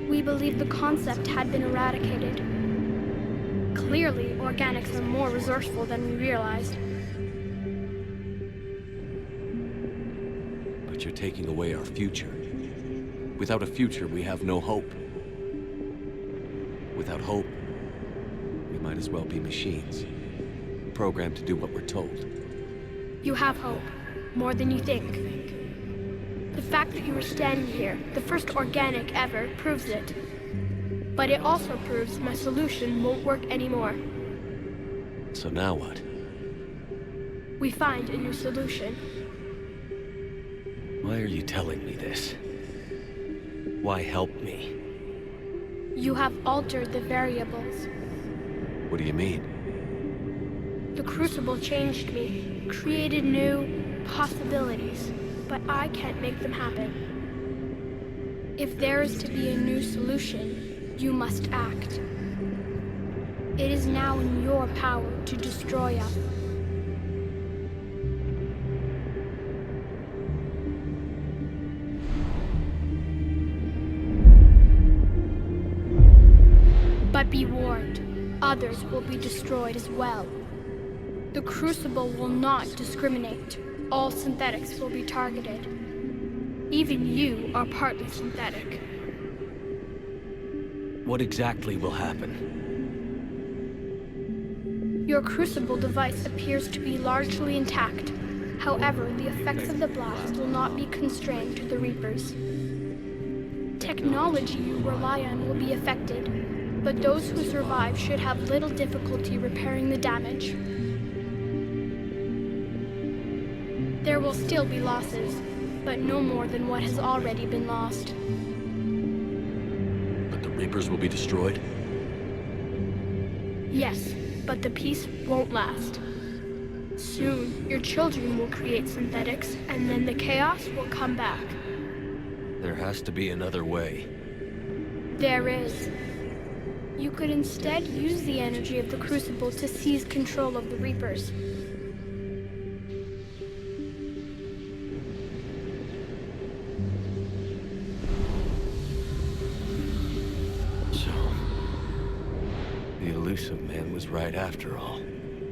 We believe the concept had been eradicated. Clearly, organics are more resourceful than we realized. But you're taking away our future. Without a future, we have no hope. Without hope, we might as well be machines, programmed to do what we're told. You have hope, more than you think. The fact that you are standing here, the first organic ever, proves it. But it also proves my solution won't work anymore. So now what? We find a new solution. Why are you telling me this? Why help me? You have altered the variables. What do you mean? The Crucible changed me, created new possibilities, but I can't make them happen. If there is to be a new solution, you must act. It is now in your power to destroy us. But be warned, others will be destroyed as well. The Crucible will not discriminate. All synthetics will be targeted. Even you are partly synthetic. What exactly will happen? Your Crucible device appears to be largely intact. However, the effects of the blast will not be constrained to the Reapers. Technology you rely on will be affected, but those who survive should have little difficulty repairing the damage. There will still be losses, but no more than what has already been lost. But the Reapers will be destroyed? Yes, but the peace won't last. Soon, your children will create synthetics, and then the chaos will come back. There has to be another way. There is. You could instead use the energy of the Crucible to seize control of the Reapers. The elusive man was right after all.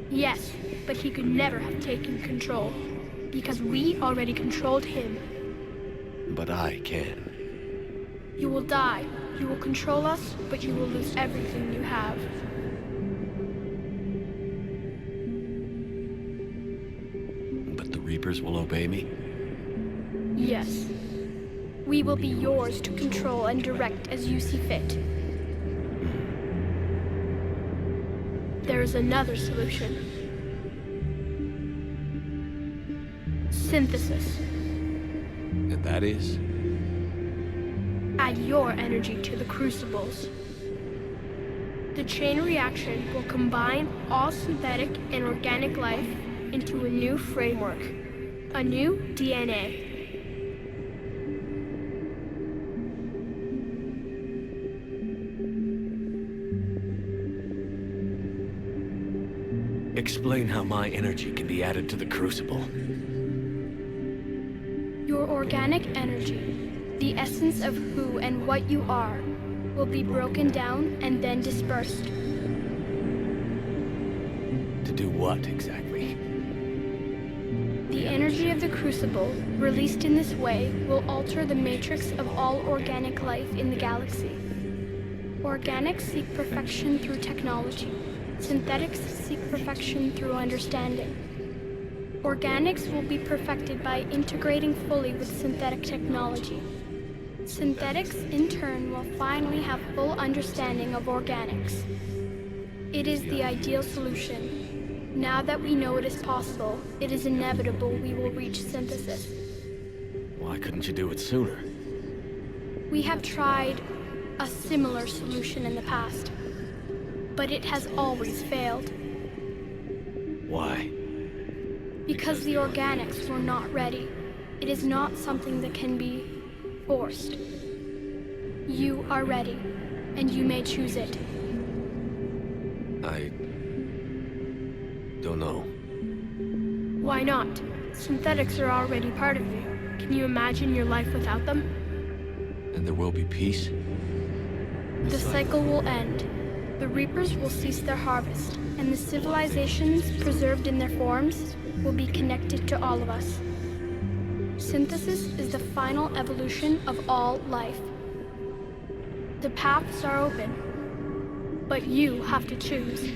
Yes, but he could never have taken control, because we already controlled him. But I can. You will die. You will control us, but you will lose everything you have. But the Reapers will obey me? Yes. We will be yours to control and direct as you see fit. There is another solution. Synthesis. And that is? Add your energy to the Crucibles. The chain reaction will combine all synthetic and organic life into a new framework, a new DNA. Explain how my energy can be added to the Crucible. Your organic energy, the essence of who and what you are, will be broken down and then dispersed. To do what, exactly? The energy of the Crucible, released in this way, will alter the matrix of all organic life in the galaxy. Organics seek perfection through technology. Synthetics seek perfection through understanding. Organics will be perfected by integrating fully with synthetic technology. Synthetics, in turn, will finally have full understanding of organics. It is the ideal solution. Now that we know it is possible, it is inevitable we will reach synthesis. Why couldn't you do it sooner? We have tried a similar solution in the past, but it has always failed. Why? Because the organics were not ready. It is not something that can be forced. You are ready, and you may choose it. I don't know. Why not? Synthetics are already part of you. Can you imagine your life without them? And there will be peace? The cycle will end. The Reapers will cease their harvest, and the civilizations preserved in their forms will be connected to all of us. Synthesis is the final evolution of all life. The paths are open, but you have to choose.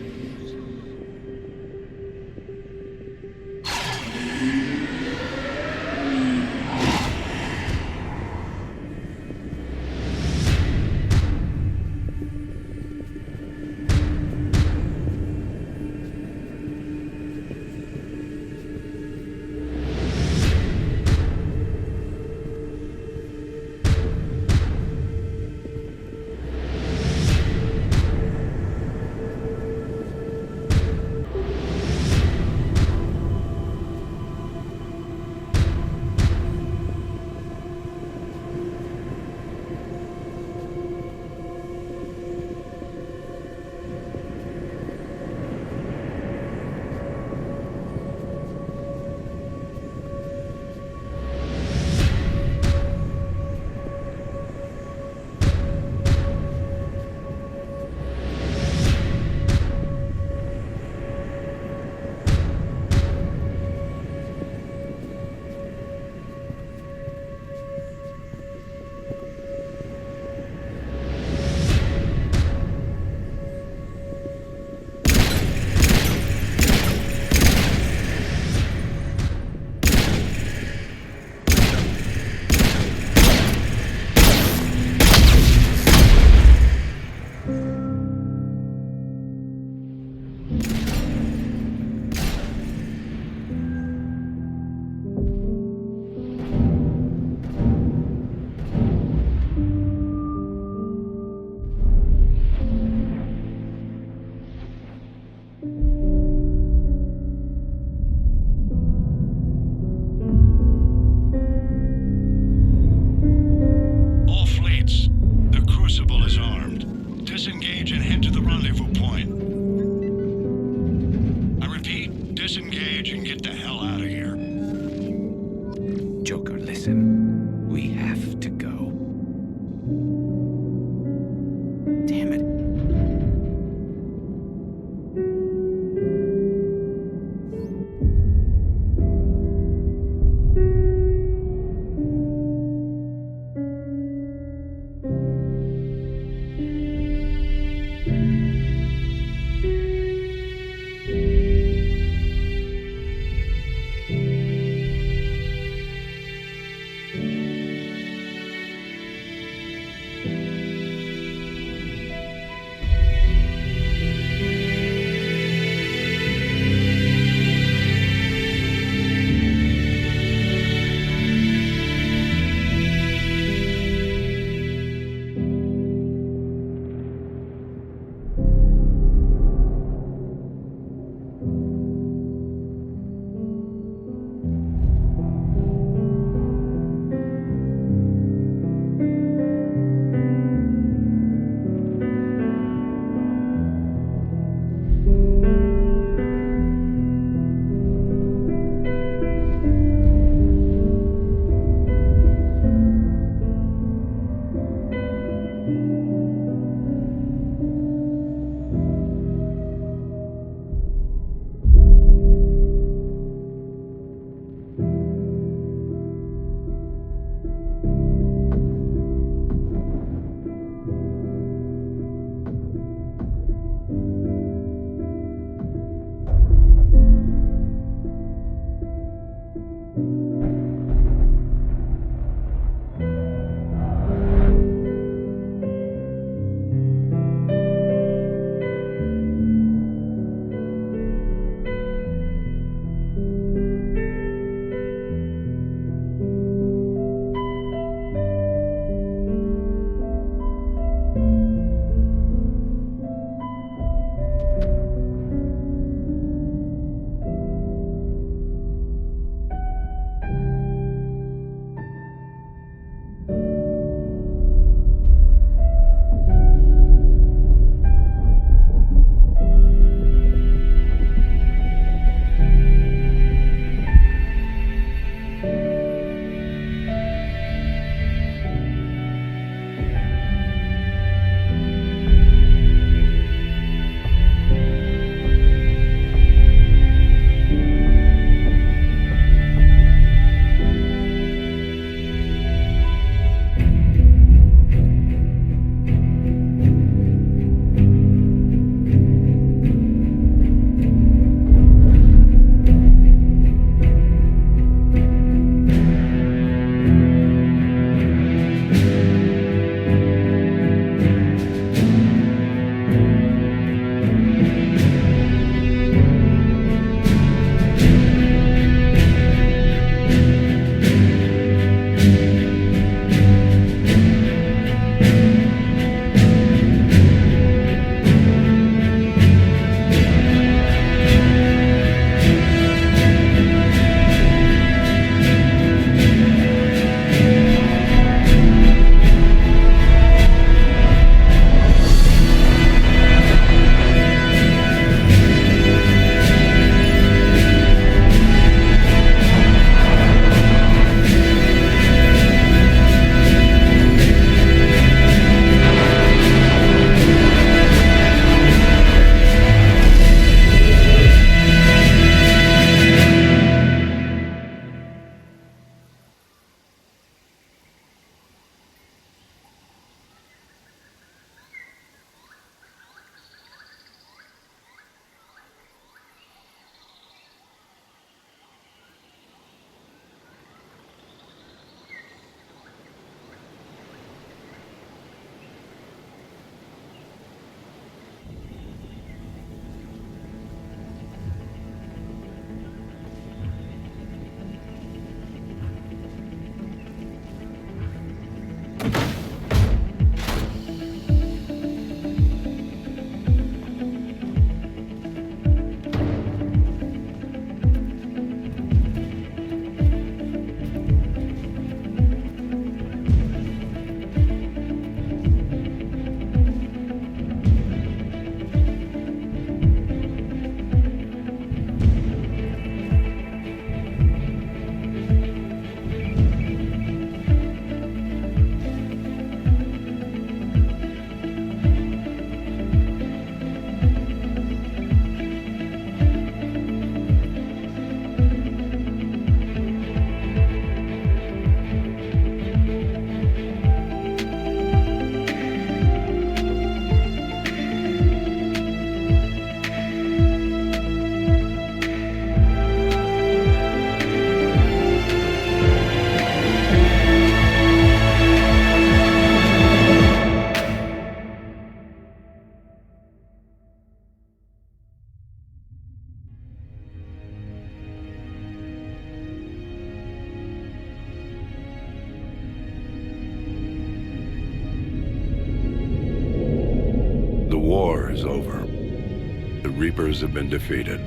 Reapers have been defeated.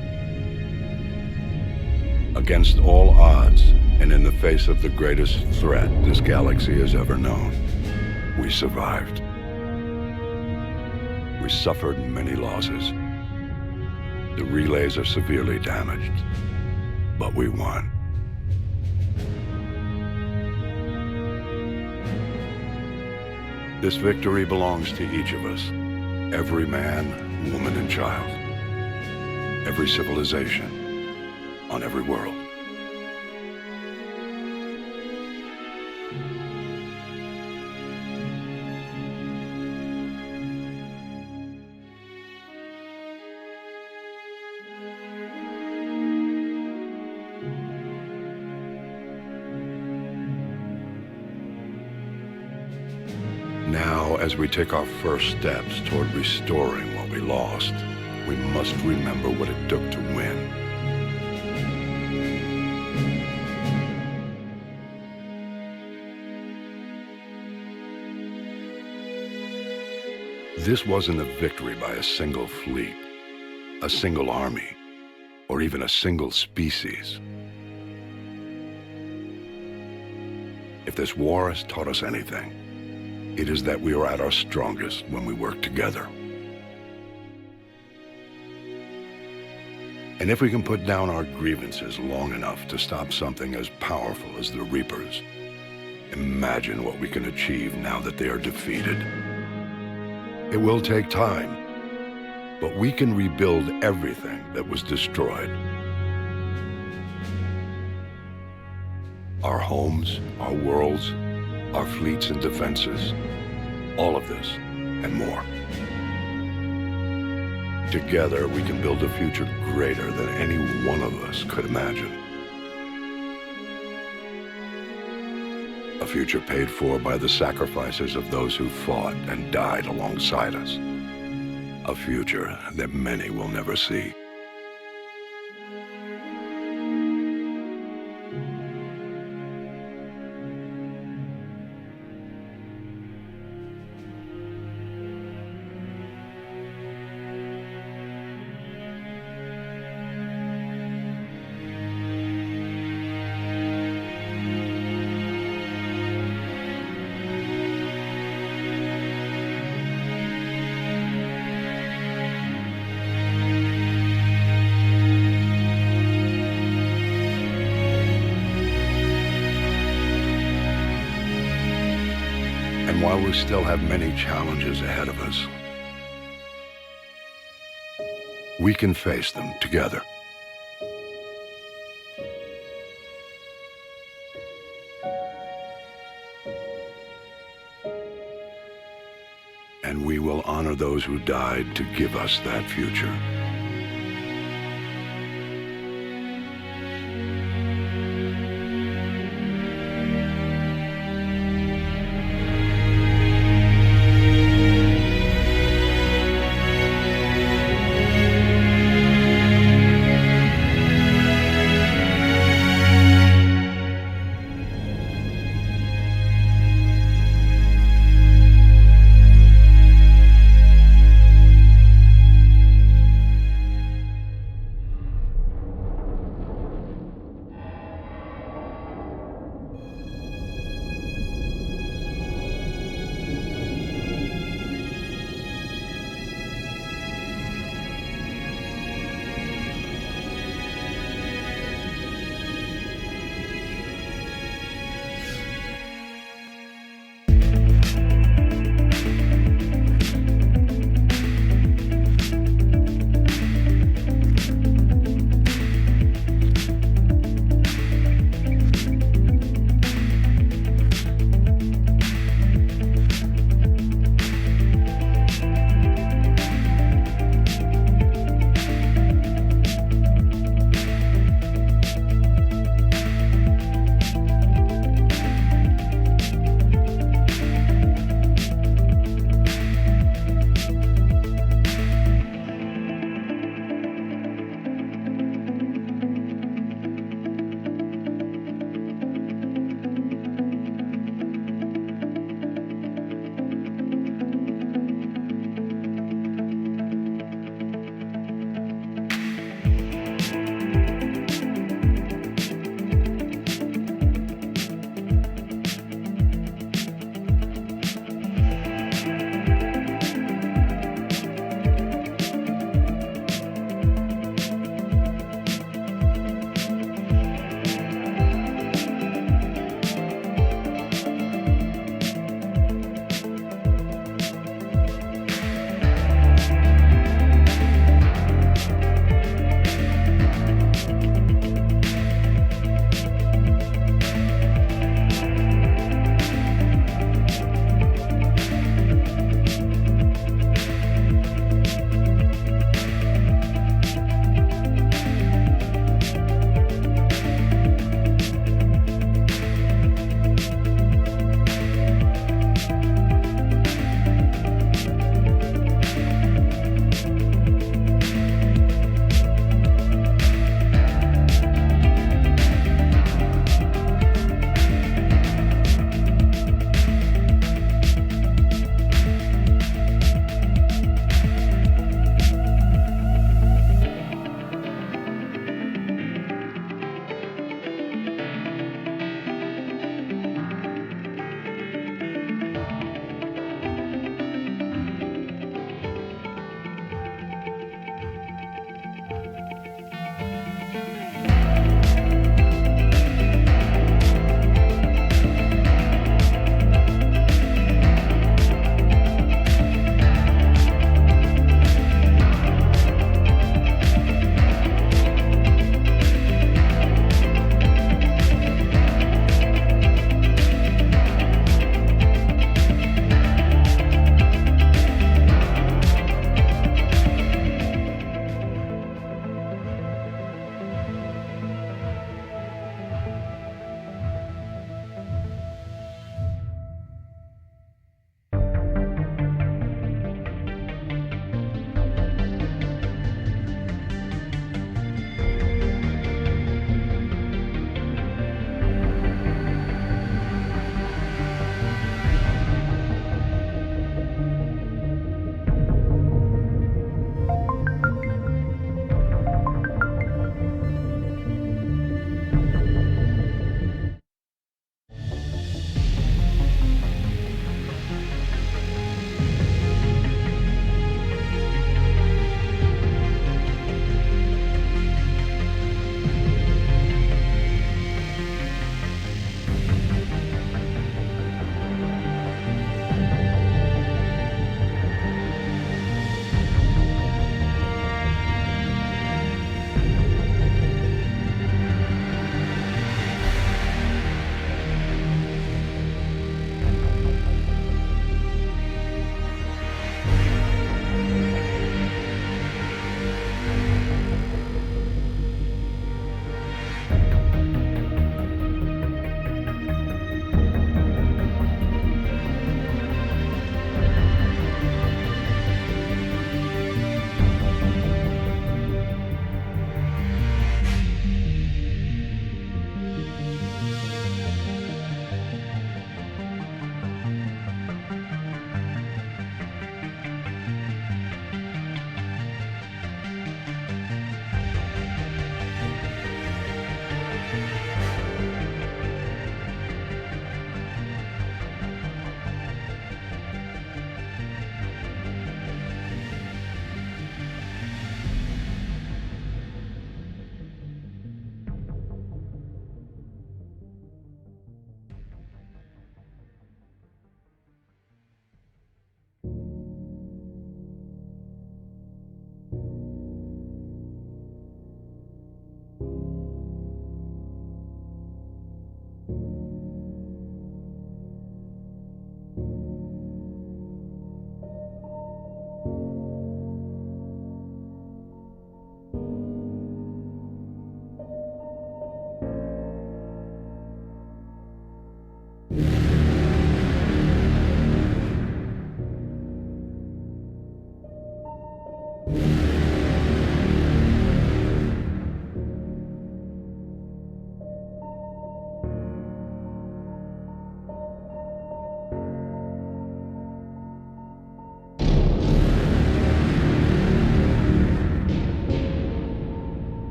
Against all odds, and in the face of the greatest threat this galaxy has ever known, we survived. We suffered many losses. The relays are severely damaged, but we won. This victory belongs to each of us. Every man, woman, and child. Every civilization. On every world. Now, as we take our first steps toward restoring what we lost, we must remember what it took to win. This wasn't a victory by a single fleet, a single army, or even a single species. If this war has taught us anything, it is that we are at our strongest when we work together. And if we can put down our grievances long enough to stop something as powerful as the Reapers, imagine what we can achieve now that they are defeated. It will take time, but we can rebuild everything that was destroyed. Our homes, our worlds, our fleets and defenses, all of this and more. Together, we can build a future greater than any one of us could imagine. A future paid for by the sacrifices of those who fought and died alongside us. A future that many will never see. And while we still have many challenges ahead of us, we can face them together. And we will honor those who died to give us that future.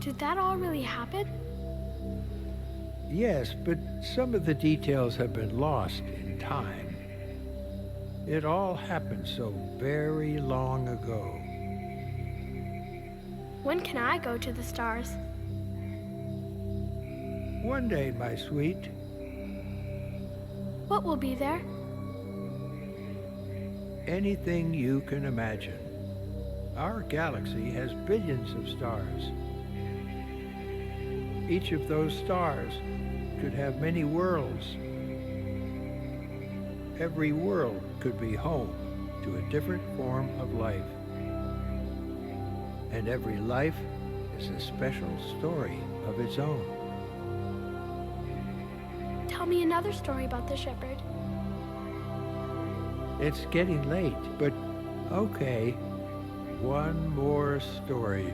Did that all really happen? Yes, but some of the details have been lost in time. It all happened so very long ago. When can I go to the stars? One day, my sweet. What will be there? Anything you can imagine. Our galaxy has billions of stars. Each of those stars could have many worlds. Every world could be home to a different form of life. And every life is a special story of its own. Tell me another story about the shepherd. It's getting late, but okay. One more story.